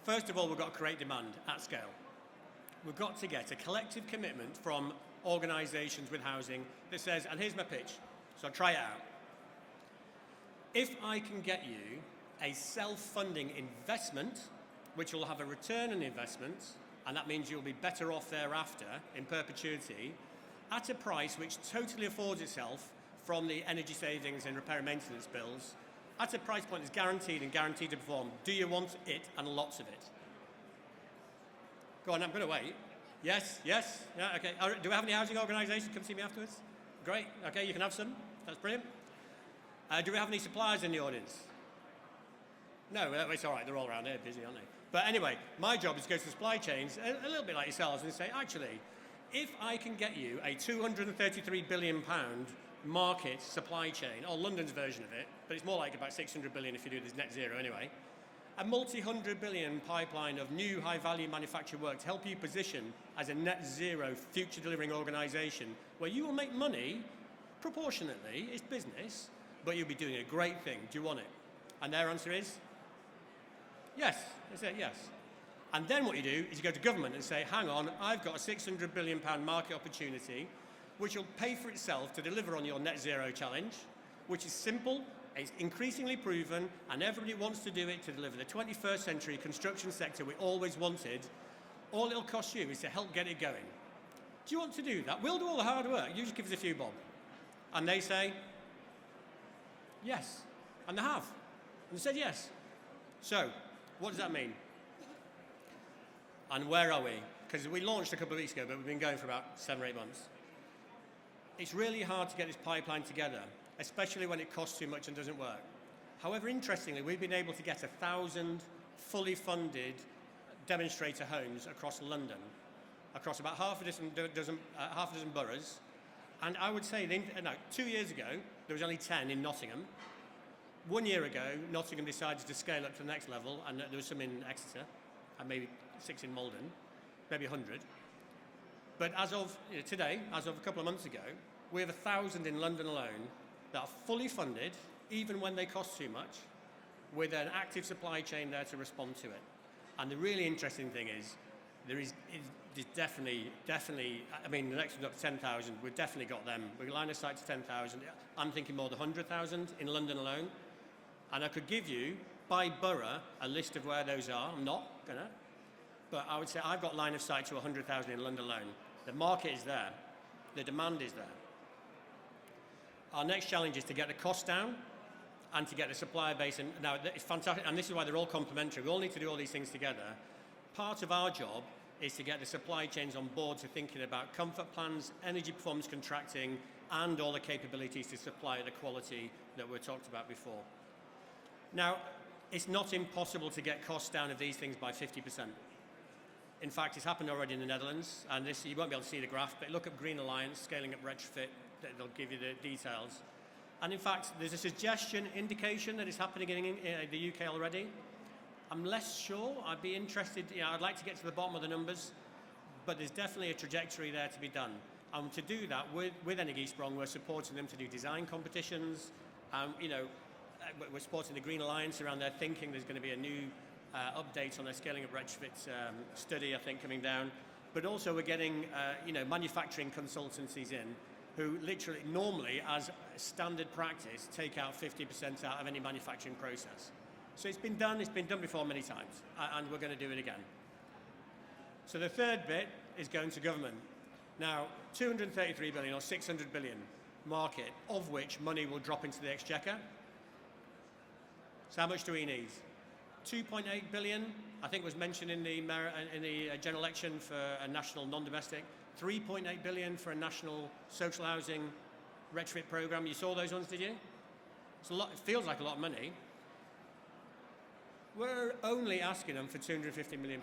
First of all, we've got to create demand at scale. We've got to get a collective commitment from organisations with housing that says, and here's my pitch, so try it out. If I can get you a self-funding investment, which will have a return on investment, and that means you'll be better off thereafter in perpetuity, at a price which totally affords itself from the energy savings and repair and maintenance bills, at a price point that's guaranteed and guaranteed to perform. Do you want it and lots of it? Go on, I'm going to wait. Yes, yeah, okay. Do we have any housing organisations come see me afterwards? Great, okay, you can have some. That's brilliant. Do we have any suppliers in the audience? No, it's all right, they're all around here, busy, aren't they? But anyway, my job is to go to the supply chains, a little bit like yourselves, and say, actually, if I can get you a £233 billion market supply chain, or London's version of it, but it's more like about 600 billion if you do this net zero anyway, a multi-hundred billion pipeline of new high-value manufactured work to help you position as a net zero future delivering organisation where you will make money proportionately, it's business, but you'll be doing a great thing. Do you want it? And their answer is yes. They say yes. And then what you do is you go to government and say, hang on, I've got a £600 billion market opportunity which will pay for itself to deliver on your net zero challenge, which is simple, it's increasingly proven, and everybody wants to do it to deliver the 21st century construction sector we always wanted. All it'll cost you is to help get it going. Do you want to do that? We'll do all the hard work. You just give us a few bob. And they say, yes. And they have. And they said yes. So, what does that mean? And where are we? Because we launched a couple of weeks ago, but we've been going for about 7 or 8 months. It's really hard to get this pipeline together, especially when it costs too much and doesn't work. However, interestingly, we've been able to get 1,000 fully funded demonstrator homes across London, across about half a dozen boroughs. And I would say, 2 years ago, there was only 10 in Nottingham. 1 year ago, Nottingham decided to scale up to the next level, and there was some in Exeter, and maybe 6 in Malden, maybe 100. But as of today, as of a couple of months ago, we have 1,000 in London alone that are fully funded, even when they cost too much, with an active supply chain there to respond to it. And the really interesting thing is, there's definitely, I mean, the next one's up to 10,000, we've definitely got them. We've line of sight to 10,000. I'm thinking more than 100,000 in London alone. And I could give you, by borough, a list of where those are. I'm not going to. But I would say I've got line of sight to 100,000 in London alone. The market is there. The demand is there. Our next challenge is to get the cost down and to get the supplier base. And now, it's fantastic, and this is why they're all complementary. We all need to do all these things together. Part of our job is to get the supply chains on board to thinking about comfort plans, energy performance contracting, and all the capabilities to supply the quality that we talked about before. Now, it's not impossible to get costs down of these things by 50%. In fact, it's happened already in the Netherlands, and this, you won't be able to see the graph, but look at Green Alliance, scaling up retrofit, they'll give you the details. And in fact, there's a suggestion, indication that it's happening in the UK already. I'm less sure, I'd be interested, I'd like to get to the bottom of the numbers, but there's definitely a trajectory there to be done. And to do that, with Energy Sprong, we're supporting them to do design competitions, we're supporting the Green Alliance around their thinking. There's going to be a new update on their scaling up retrofit study, I think, coming down. But also we're getting, manufacturing consultancies in who literally, normally, as standard practice, take out 50% out of any manufacturing process. So it's been done before many times, and we're going to do it again. So the third bit is going to government. Now, 233 billion or 600 billion market, of which money will drop into the exchequer. So how much do we need? 2.8 billion, I think was mentioned in the general election for a national non-domestic. 3.8 billion for a national social housing retrofit program. You saw those ones, did you? It's a lot. It feels like a lot of money. We're only asking them for £250 million.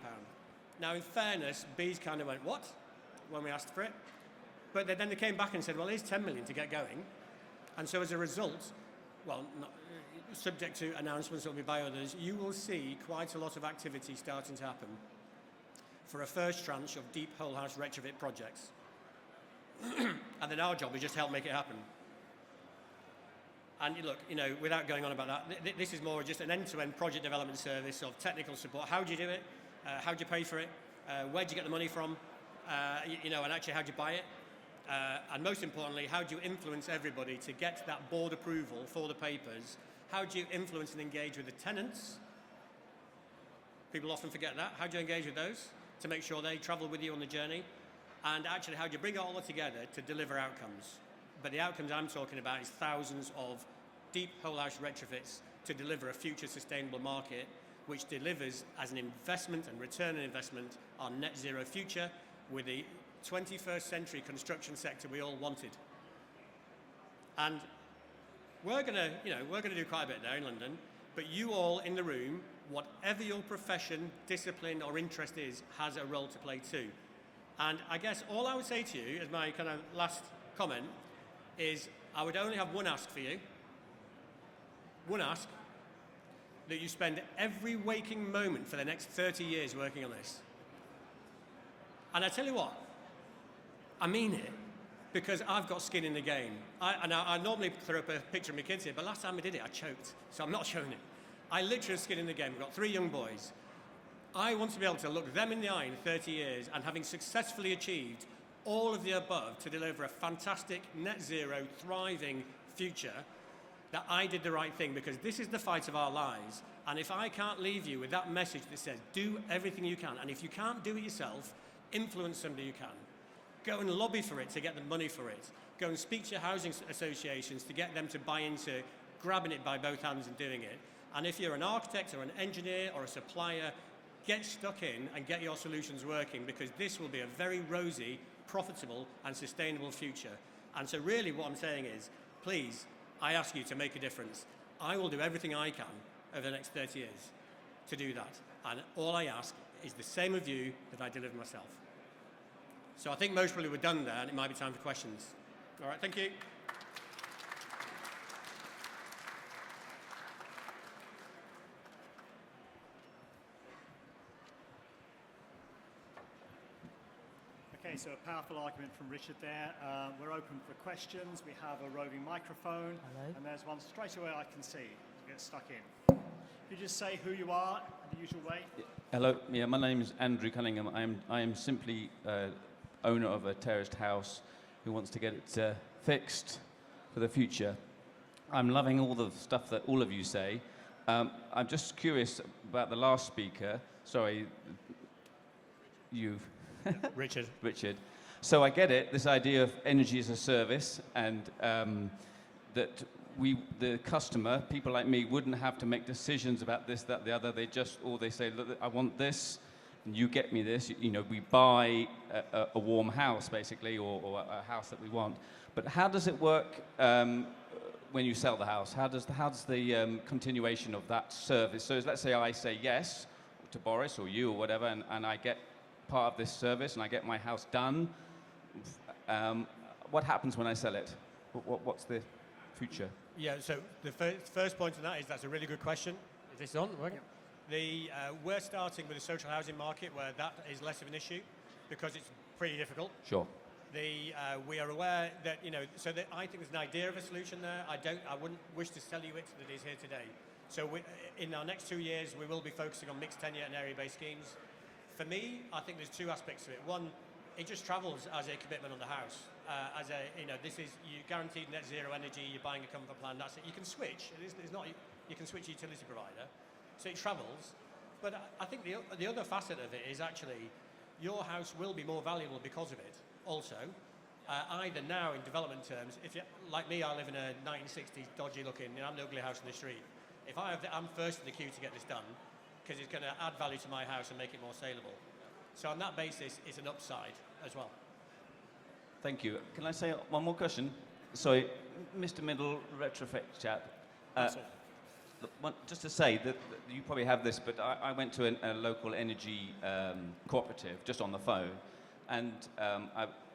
Now, in fairness, Bees kind of went, what? When we asked for it. But then they came back and said, well, here's 10 million to get going. And so as a result, well, subject to announcements that will be by others, you will see quite a lot of activity starting to happen for a first tranche of deep whole house retrofit projects. And then our job is just help make it happen. And look, without going on about that, this is more just an end-to-end project development service of technical support. How do you do it? How do you pay for it? Where do you get the money from? And actually, how do you buy it? And most importantly, how do you influence everybody to get that board approval for the papers? How do you influence and engage with the tenants? People often forget that. How do you engage with those to make sure they travel with you on the journey? And actually, how do you bring it all together to deliver outcomes? But the outcomes I'm talking about is thousands of deep whole house retrofits to deliver a future sustainable market which delivers as an investment and return on investment our net zero future with the 21st century construction sector we all wanted. And we're going to do quite a bit there in London, but you all in the room, whatever your profession, discipline or interest is, has a role to play too. And I guess all I would say to you as my kind of last comment is I would only have one ask for you. One ask, that you spend every waking moment for the next 30 years working on this. And I tell you what, I mean it, because I've got skin in the game. I normally throw up a picture of my kids here, but last time I did it, I choked, so I'm not showing it. I literally have skin in the game. We've got 3 young boys. I want to be able to look them in the eye in 30 years and having successfully achieved all of the above to deliver a fantastic, net zero, thriving future, that I did the right thing, because this is the fight of our lives. And if I can't leave you with that message that says, do everything you can, and if you can't do it yourself, influence somebody who can. Go and lobby for it to get the money for it. Go and speak to your housing associations to get them to buy into grabbing it by both hands and doing it. And if you're an architect or an engineer or a supplier, get stuck in and get your solutions working, because this will be a very rosy, profitable and sustainable future. And so really what I'm saying is, please, I ask you to make a difference. I will do everything I can over the next 30 years to do that. And all I ask is the same of you that I deliver myself. So I think most probably we're done there, and it might be time for questions. All right, thank you. Okay, so a powerful argument from Richard there. We're open for questions. We have a roving microphone. Hello. And there's one straight away I can see. To get stuck in. Could you just say who you are in the usual way? Hello, yeah, my name is Andrew Cunningham. I am simply owner of a terraced house who wants to get it fixed for the future. I'm loving all the stuff that all of you say. I'm just curious about the last speaker. Sorry, you. Richard. Richard. So I get it, this idea of energy as a service, and that the customer, people like me, wouldn't have to make decisions about this, that, the other. They say, look, I want this, and you get me this. We buy a warm house, basically, or a house that we want. But how does it work when you sell the house? How does the continuation of that service? So let's say I say yes to Boris or you or whatever, and I get part of this service and I get my house done. What happens when I sell it? What's the future? Yeah, so the first point on that is that's a really good question. Is this on? Yep. We're starting with the social housing market where that is less of an issue because it's pretty difficult. Sure. We are aware that, I think there's an idea of a solution there. I wouldn't wish to sell you it that is here today. So in our next 2 years, we will be focusing on mixed tenure and area-based schemes. For me, I think there's 2 aspects to it. One, it just travels as a commitment on the house. As a, this is you guaranteed net zero energy. You're buying a comfort plan. That's it. You can switch. It's not. You can switch utility provider, so it travels. But I think the other facet of it is actually your house will be more valuable because of it. Also, either now in development terms, if you like me, I live in a 1960s dodgy looking, I'm the ugly house in the street. If I'm first in the queue to get this done because it's going to add value to my house and make it more saleable. So on that basis, it's an upside as well. Thank you. Can I say one more question? Sorry, Mr. Middle, retrofit chap. Just to say that you probably have this, but I went to a local energy cooperative just on the phone, and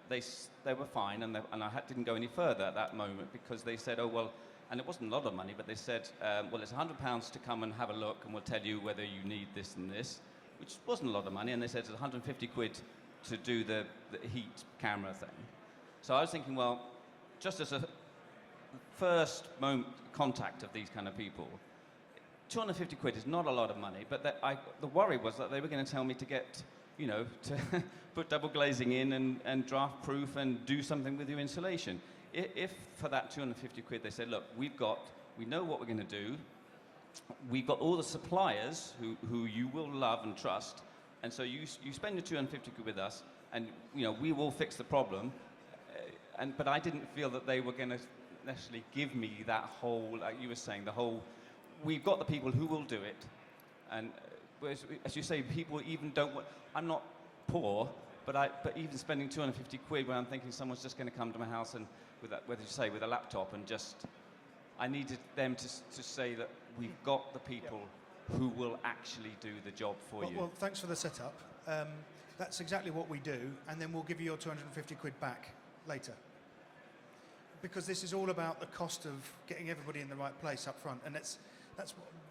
they were fine, and I didn't go any further at that moment because they said, oh well, and it wasn't a lot of money, but they said, well, it's £100 to come and have a look, and we'll tell you whether you need this and this, which wasn't a lot of money, and they said it's 150 quid to do the heat camera thing. So I was thinking, well, just as a first moment contact of these kind of people, 250 quid is not a lot of money, but the worry was that they were going to tell me to get, to put double glazing in and draft proof and do something with your insulation. If for that 250 quid they said, look, we know what we're going to do, we've got all the suppliers who you will love and trust, and so you spend your 250 quid with us, and we will fix the problem. But I didn't feel that they were going to necessarily give me that whole, like you were saying, we've got the people who will do it. And as you say, people even don't want, I'm not poor, but even spending 250 quid when I'm thinking someone's just going to come to my house and with a laptop and I needed them to say that we've got the people who will actually do the job for you. Well, thanks for the setup. That's exactly what we do, and then we'll give you your 250 quid back later. Because this is all about the cost of getting everybody in the right place up front, and that's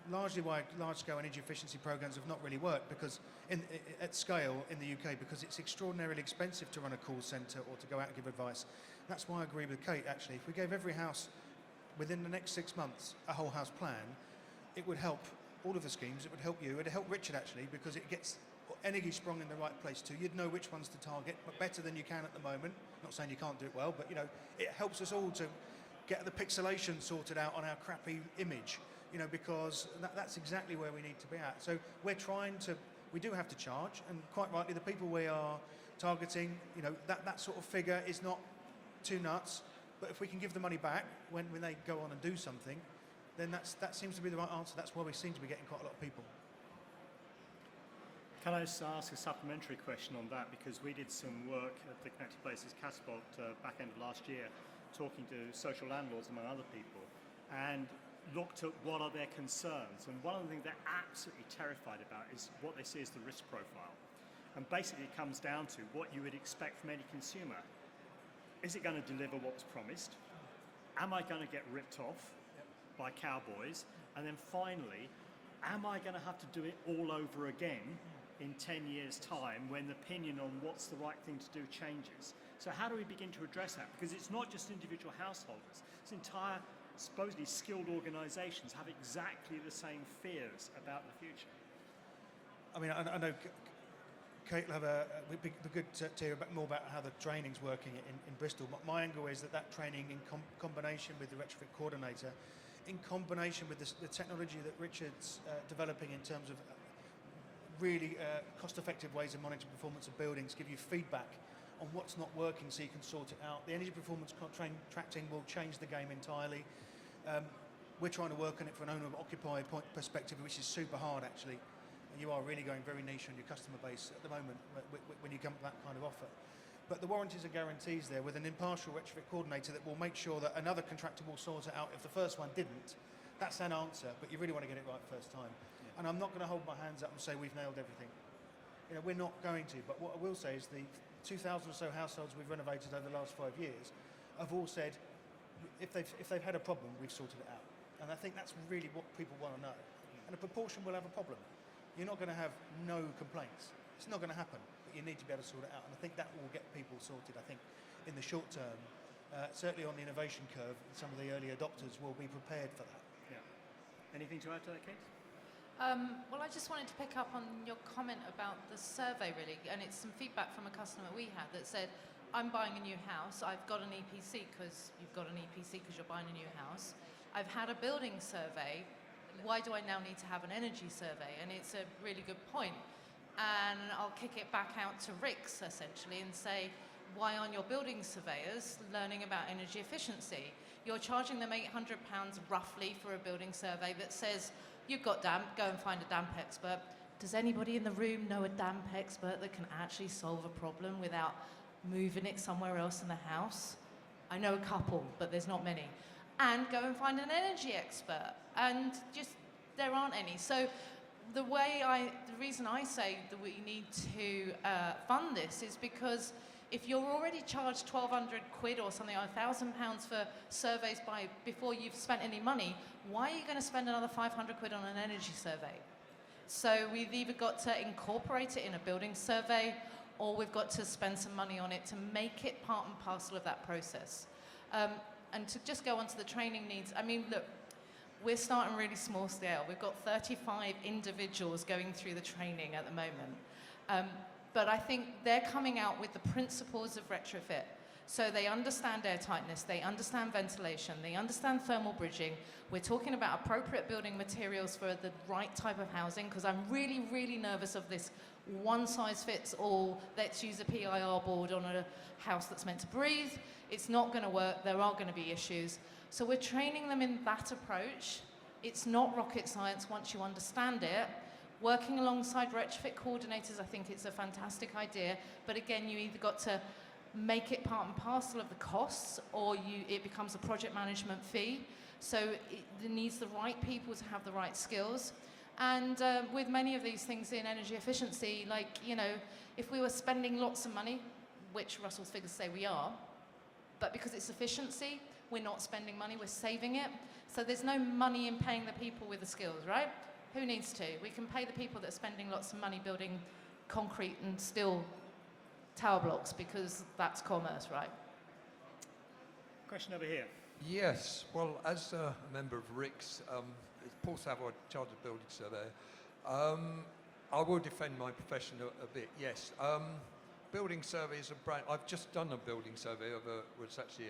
largely why large-scale energy efficiency programs have not really worked, because at scale in the UK, because it's extraordinarily expensive to run a call centre or to go out and give advice. That's why I agree with Kate, actually. If we gave every house within the next 6 months a whole house plan, it would help all of the schemes. It would help you. It would help Richard, actually, because it gets energy sprung in the right place too. You'd know which ones to target, but better than you can at the moment. Not saying you can't do it well, but it helps us all to get the pixelation sorted out on our crappy image, because that's exactly where we need to be at. So we do have to charge, and quite rightly, the people we are targeting, that sort of figure is not too nuts, but if we can give the money back when they go on and do something, then that seems to be the right answer. That's why we seem to be getting quite a lot of people. Can I just ask a supplementary question on that? Because we did some work at the Connected Places Catapult back end of last year, talking to social landlords, among other people, and looked at what are their concerns. And one of the things they're absolutely terrified about is what they see as the risk profile. And basically it comes down to what you would expect from any consumer. Is it going to deliver what was promised? Am I going to get ripped off by cowboys? And then finally, am I going to have to do it all over again in 10 years' time when the opinion on what's the right thing to do changes? So how do we begin to address that? Because it's not just individual householders, it's entire supposedly skilled organisations have exactly the same fears about the future. I mean, I know Kate will have it'd be good to hear more about how the training's working in Bristol. But my angle is that training in combination with the retrofit coordinator, in combination with the technology that Richard's developing in terms of really cost-effective ways of monitoring performance of buildings, give you feedback on what's not working so you can sort it out. The energy performance tracking will change the game entirely. We're trying to work on it for an owner-occupied perspective, which is super hard, actually. And you are really going very niche on your customer base at the moment when you come to that kind of offer. But the warranties and guarantees there with an impartial retrofit coordinator that will make sure that another contractor will sort it out if the first one didn't. That's an answer, but you really want to get it right first time. And I'm not going to hold my hands up and say we've nailed everything. We're not going to. But what I will say is the 2,000 or so households we've renovated over the last 5 years have all said if they've had a problem, we've sorted it out. And I think that's really what people want to know. And a proportion will have a problem. You're not going to have no complaints. It's not going to happen. But you need to be able to sort it out. And I think that will get people sorted. I think in the short term, certainly on the innovation curve, some of the early adopters will be prepared for that. Yeah. Anything to add to that, Kate? Well, I just wanted to pick up on your comment about the survey, really, and it's some feedback from a customer we had that said, I'm buying a new house, I've got an EPC because you've got an EPC because you're buying a new house, I've had a building survey, why do I now need to have an energy survey? And it's a really good point. And I'll kick it back out to Rick's, essentially, and say, why aren't your building surveyors learning about energy efficiency? You're charging them £800 roughly for a building survey that says, you've got damp, go and find a damp expert. Does anybody in the room know a damp expert that can actually solve a problem without moving it somewhere else in the house? I know a couple, but there's not many. And go and find an energy expert. And just, there aren't any. So the reason I say that we need to fund this is because if you're already charged 1,200 quid or something, or £1,000 for surveys before you've spent any money, why are you going to spend another 500 quid on an energy survey? So we've either got to incorporate it in a building survey, or we've got to spend some money on it to make it part and parcel of that process. And to just go on to the training needs, I mean, look, we're starting really small scale. We've got 35 individuals going through the training at the moment. But I think they're coming out with the principles of retrofit. So they understand air tightness, they understand ventilation, they understand thermal bridging. We're talking about appropriate building materials for the right type of housing, because I'm really, really nervous of this one size fits all, let's use a PIR board on a house that's meant to breathe. It's not going to work, there are going to be issues. So we're training them in that approach. It's not rocket science once you understand it. Working alongside retrofit coordinators, I think it's a fantastic idea. But again, you either got to make it part and parcel of the costs, or it becomes a project management fee. So it needs the right people to have the right skills. And with many of these things in energy efficiency, like, if we were spending lots of money, which Russell's figures say we are, but because it's efficiency, we're not spending money, we're saving it. So there's no money in paying the people with the skills, right? Who needs to? We can pay the people that are spending lots of money building concrete and steel tower blocks, because that's commerce, right? Question over here. Yes, well, as a member of RICS, Paul Savoy, Chartered Building Surveyor, I will defend my profession a bit, yes. Building surveys are brand. I've just done a building survey of was actually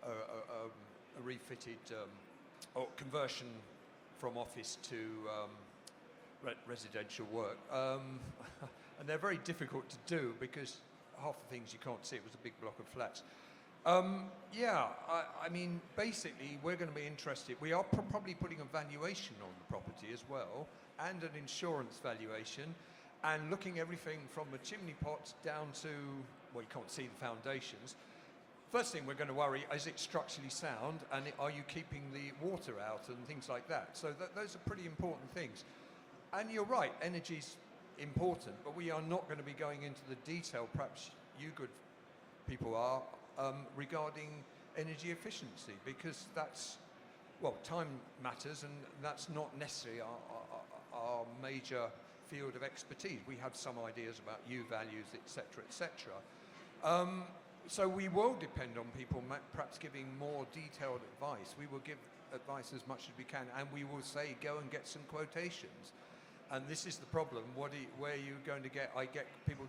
a refitted or conversion from office to residential work. And they're very difficult to do because half the things you can't see. It was a big block of flats. I mean, basically, we're going to be interested. We are probably putting a valuation on the property as well, and an insurance valuation, and looking everything from the chimney pots down to, well, you can't see the foundations. First thing we're going to worry, is it structurally sound, and are you keeping the water out and things like that? So those are pretty important things. And you're right, energy's important, but we are not going to be going into the detail, perhaps you good people are, regarding energy efficiency, because that's, well, time matters, and that's not necessarily our major field of expertise. We have some ideas about U values, etc., etc. So we will depend on people perhaps giving more detailed advice. We will give advice as much as we can, and we will say, go and get some quotations. And this is the problem. Where are you going to get? I get people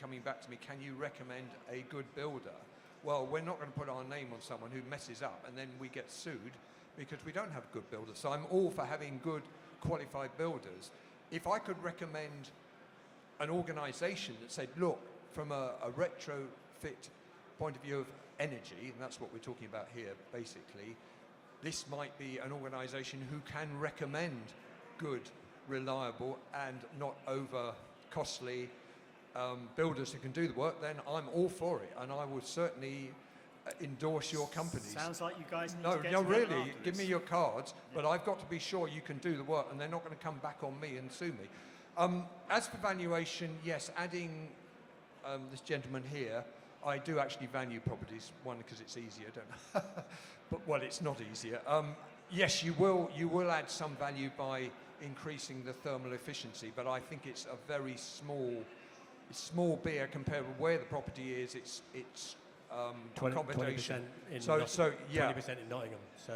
coming back to me, can you recommend a good builder? Well, we're not going to put our name on someone who messes up and then we get sued because we don't have good builders. So I'm all for having good, qualified builders. If I could recommend an organisation that said, look, from a retrofit point of view of energy, and that's what we're talking about here, basically, this might be an organisation who can recommend good, reliable and not over costly builders who can do the work, then I'm all for it, and I would certainly endorse your companies. Sounds like you guys need no, to get no, together really, after give this. me your cards, but I've got to be sure you can do the work, and they're not going to come back on me and sue me. As for valuation, yes, adding this gentleman here, I do actually value properties, one, because it's easier, but, well, it's not easier. Yes, you will add some value by increasing the thermal efficiency, but I think it's a very small beer compared with where the property is. It's 20% accommodation. in so yeah. 20% in Nottingham. So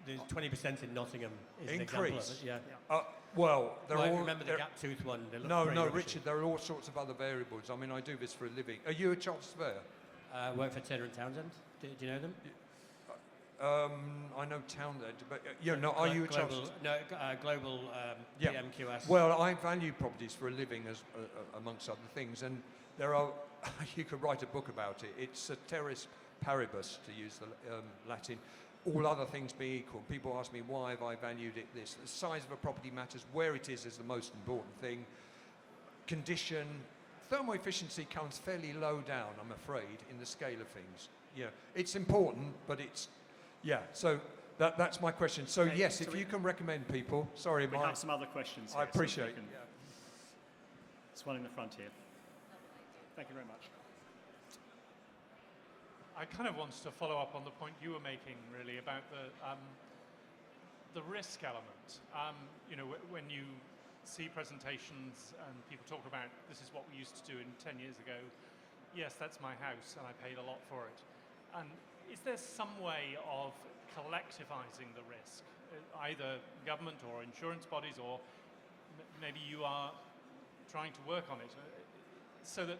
there's 20% in Nottingham is an example of Increase? it. Yeah. Well, there Well, I are all... remember the there- gap tooth one. They look No, pretty no, rubbishy. Richard, there are all sorts of other variables. I mean, I do this for a living. Are you a chartered surveyor? Work for Taylor and Townsend. Do you know them? I know Townsend, but are you a chartered? Global Yeah. PMQS. Well, I value properties for a living, as amongst other things, and there are. You could write a book about it. It's ceteris paribus, to use the Latin. All other things being equal, people ask me why have I valued it this. The size of a property matters. Where it is the most important thing. Condition, thermal efficiency comes fairly low down, I'm afraid, in the scale of things. Yeah, it's important, but it's So that's my question. So Okay, yes, so if we- you can recommend people. Sorry, We Mike. have some other questions here. I so appreciate we can- it. There's one in the front here. Thank you very much. I kind of wanted to follow up on the point you were making, really, about the risk element. When you see presentations and people talk about this is what we used to do 10 years ago, yes, that's my house and I paid a lot for it. And is there some way of collectivizing the risk, either government or insurance bodies, or maybe you are trying to work on it, so that,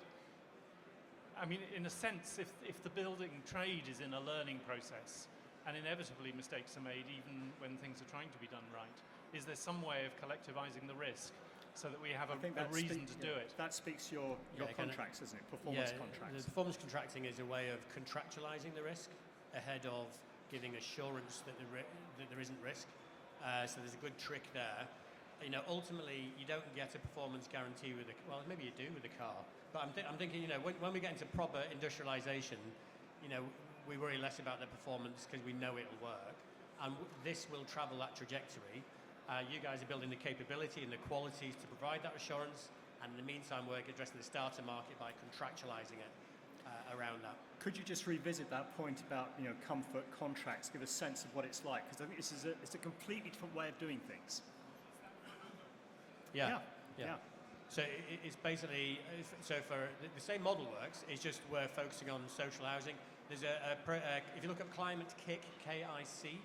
I mean, in a sense, if the building trade is in a learning process and inevitably mistakes are made even when things are trying to be done right, is there some way of collectivizing the risk so that we have a reason to do it? That speaks your contracts, isn't it? Performance contracts. The performance contracting is a way of contractualizing the risk ahead of giving assurance that there isn't risk. So there's a good trick there. Ultimately, you don't get a performance guarantee with well, maybe you do with a car. But I'm thinking, when we get into proper industrialization, we worry less about the performance because we know it'll work. And this will travel that trajectory. You guys are building the capability and the qualities to provide that assurance. And in the meantime, we're addressing the starter market by contractualizing it around that. Could you just revisit that point about comfort contracts, give a sense of what it's like? Because I think it's a completely different way of doing things. Yeah. So it's basically, for the same model works, it's just we're focusing on social housing. There's if you look at Climate KIC, K-I-C,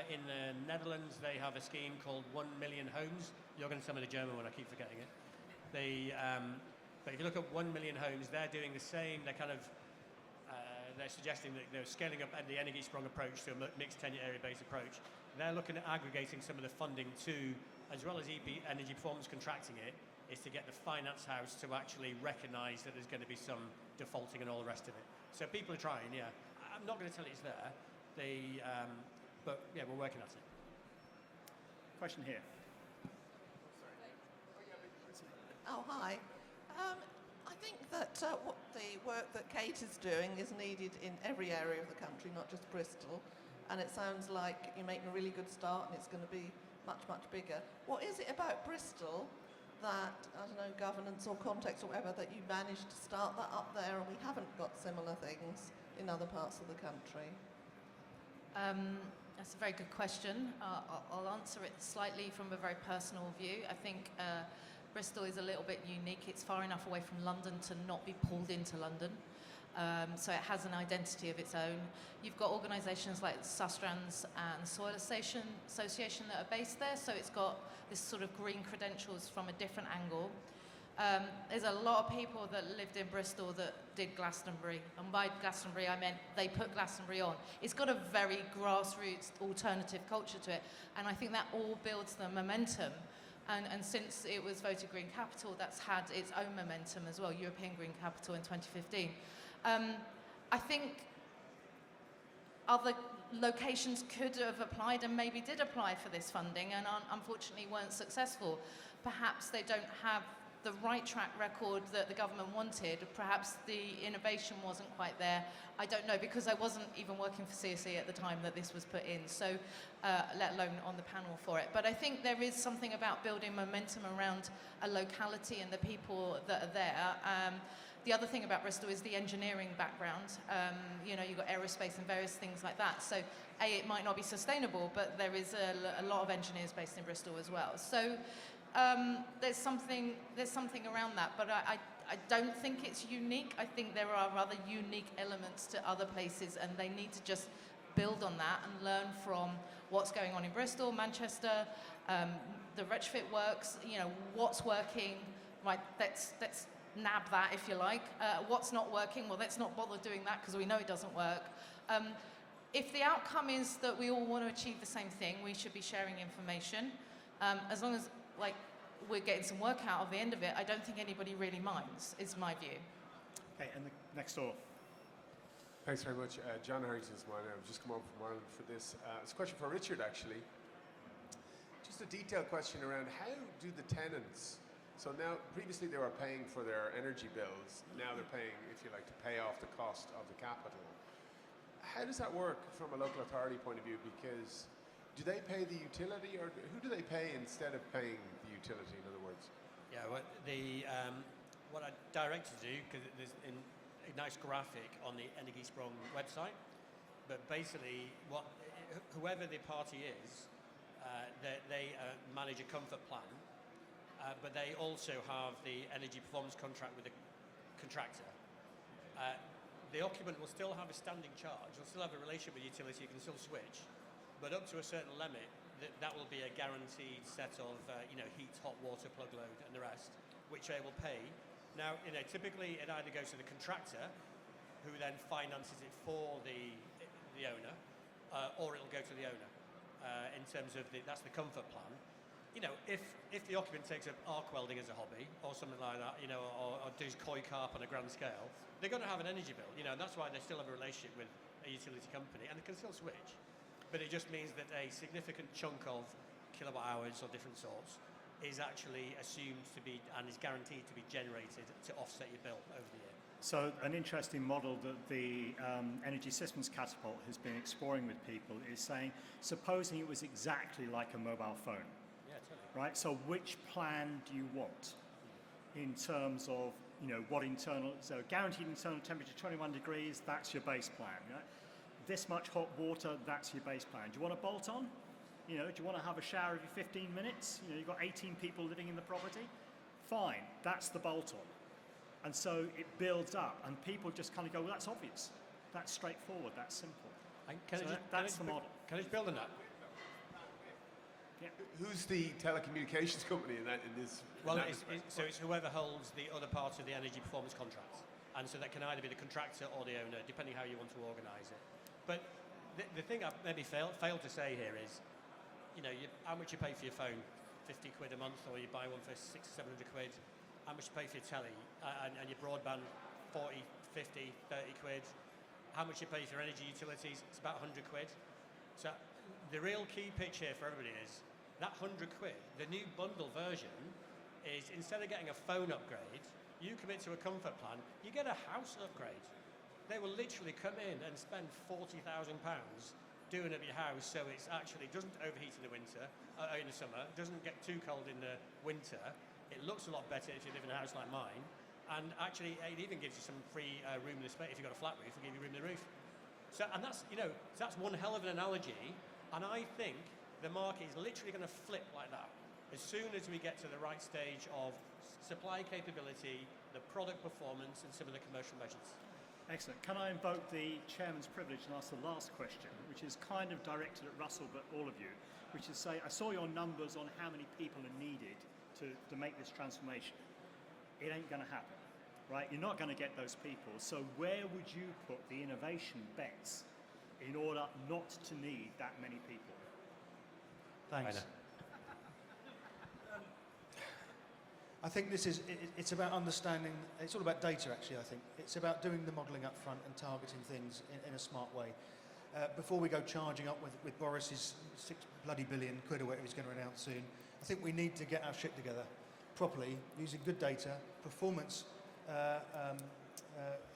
in the Netherlands, they have a scheme called 1 million homes. You're going to tell me the German one, I keep forgetting it. But if you look at 1 million homes, they're doing the same. They're kind of, they're suggesting that they're scaling up the energy-sprung approach to a mixed tenure area-based approach. They're looking at aggregating some of the funding to, as well as energy performance contracting it, is to get the finance house to actually recognise that there's going to be some defaulting and all the rest of it. So people are trying, yeah. I'm not going to tell you it's there, but yeah, we're working at it. Question here. Oh, hi. I think that what the work that Kate is doing is needed in every area of the country, not just Bristol. And it sounds like you're making a really good start and it's going to be much, much bigger. What is it about Bristol that, I don't know, governance or context or whatever, that you managed to start that up there and we haven't got similar things in other parts of the country? That's a very good question. I'll answer it slightly from a very personal view. I think Bristol is a little bit unique. It's far enough away from London to not be pulled into London. So it has an identity of its own. You've got organisations like Sustrans and Soil Association that are based there, so it's got this sort of green credentials from a different angle. There's a lot of people that lived in Bristol that did Glastonbury, and by Glastonbury I meant they put Glastonbury on. It's got a very grassroots alternative culture to it, and I think that all builds the momentum. And since it was voted Green Capital, that's had its own momentum as well, European Green Capital in 2015. I think other locations could have applied and maybe did apply for this funding and unfortunately weren't successful. Perhaps they don't have the right track record that the government wanted. Perhaps the innovation wasn't quite there. I don't know, because I wasn't even working for CSE at the time that this was put in, so let alone on the panel for it. But I think there is something about building momentum around a locality and the people that are there. The other thing about Bristol is the engineering background. You've got aerospace and various things like that. So, it might not be sustainable, but there is a lot of engineers based in Bristol as well. So, there's something around that. But I don't think it's unique. I think there are other unique elements to other places, and they need to just build on that and learn from what's going on in Bristol, Manchester, the retrofit works, what's working, right, let's nab that if you like. What's not working, well, let's not bother doing that because we know it doesn't work. If the outcome is that we all want to achieve the same thing, we should be sharing information. As long as we're getting some work out of the end of it, I don't think anybody really minds, is my view. Okay, and next door. Thanks very much. John Harrington is my name. I've just come over from Ireland for this. It's a question for Richard, actually. Just a detailed question around how do the tenants, so now previously they were paying for their energy bills, now they're paying, if you like, to pay off the cost of the capital. How does that work from a local authority point of view? Because do they pay the utility, or who do they pay instead of paying the utility, in other words? Yeah, what I direct you to do, because there's a nice graphic on the Energiesprong website, but basically whoever the party is, they manage a comfort plan, but they also have the energy performance contract with the contractor. The occupant will still have a standing charge, will still have a relationship with the utility, you can still switch, but up to a certain limit, that will be a guaranteed set of heat, hot water, plug load and the rest, which they will pay. Now, typically it either goes to the contractor, who then finances it for the owner, or it'll go to the owner. In terms of that's the comfort plan. If the occupant takes up arc welding as a hobby or something like that, or does koi carp on a grand scale, they're going to have an energy bill, and that's why they still have a relationship with a utility company, and they can still switch. But it just means that a significant chunk of kilowatt hours or different sorts is actually assumed to be and is guaranteed to be generated to offset your bill over the year. So an interesting model that the Energy Systems Catapult has been exploring with people is saying, supposing it was exactly like a mobile phone, yeah, totally. right? So which plan do you want in terms of, what internal, so guaranteed internal temperature 21 degrees, that's your base plan, right? This much hot water, that's your base plan. Do you want to bolt on? Do you want to have a shower every 15 minutes? You've got 18 people living in the property. Fine, that's the bolt on. And so it builds up, and people just kind of go, well, that's obvious. That's straightforward, that's simple. That's the model. Can I just build on that? Yeah. Who's the telecommunications company in this? Well, it's whoever holds the other parts of the energy performance contracts. And so that can either be the contractor or the owner, depending how you want to organise it. But the thing I've maybe failed to say here is, how much you pay for your phone, 50 quid a month, or you buy one for 600 or 700 quid, how much you pay for your telly, and your broadband, 40, 50, 30 quid, how much you pay for energy utilities, it's about 100 quid. So the real key pitch here for everybody is, that 100 quid, the new bundle version, is instead of getting a phone upgrade, you commit to a comfort plan, you get a house upgrade. They will literally come in and spend £40,000 doing up your house so it actually doesn't overheat in the winter, in the summer, doesn't get too cold in the winter. It looks a lot better if you live in a house like mine, and actually it even gives you some free room in the space. If you've got a flat roof, it'll give you room in the roof. So, and that's that's one hell of an analogy, and I think the market is literally going to flip like that as soon as we get to the right stage of supply capability, the product performance, and some of the commercial measures. Excellent. Can I invoke the chairman's privilege and ask the last question, which is kind of directed at Russell, but all of you, which is say, I saw your numbers on how many people are needed to make this transformation. It ain't going to happen, right? You're not going to get those people. So where would you put the innovation bets in order not to need that many people? Thanks. I think it's about understanding, it's all about data actually, I think. It's about doing the modelling up front and targeting things in a smart way. Before we go charging up with Boris's £6 billion or whatever he's going to announce soon, I think we need to get our shit together properly, using good data, performance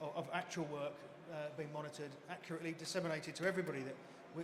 of actual work being monitored, accurately disseminated to everybody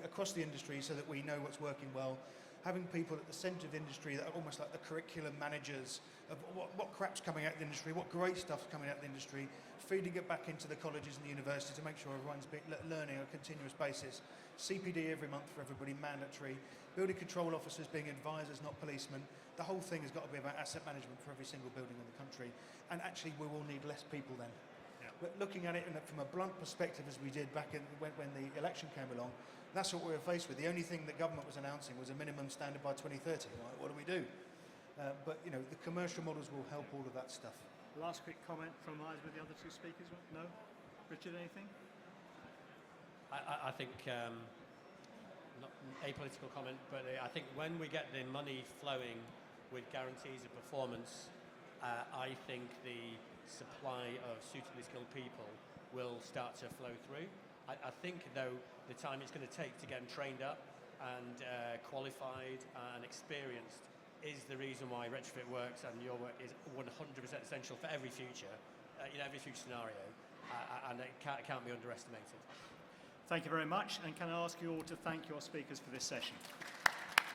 across the industry so that we know what's working well. Having people at the centre of the industry that are almost like the curriculum managers of what crap's coming out of the industry, what great stuff's coming out of the industry, feeding it back into the colleges and the universities to make sure everyone's learning on a continuous basis. CPD every month for everybody, mandatory. Building control officers being advisors, not policemen. The whole thing has got to be about asset management for every single building in the country. And actually, we will need less people then. Yeah. But looking at it from a blunt perspective, as we did back when the election came along, that's what we were faced with. The only thing the government was announcing was a minimum standard by 2030. Right? What do we do? But you know, the commercial models will help all of that stuff. Last quick comment from either of the other two speakers. No? Richard, anything? I think, not a political comment, but I think when we get the money flowing with guarantees of performance, I think the supply of suitably skilled people will start to flow through. I think, though, the time it's going to take to get them trained up and qualified and experienced is the reason why retrofit works and your work is 100% essential for every future, every future scenario, and it can't be underestimated. Thank you very much, and can I ask you all to thank your speakers for this session?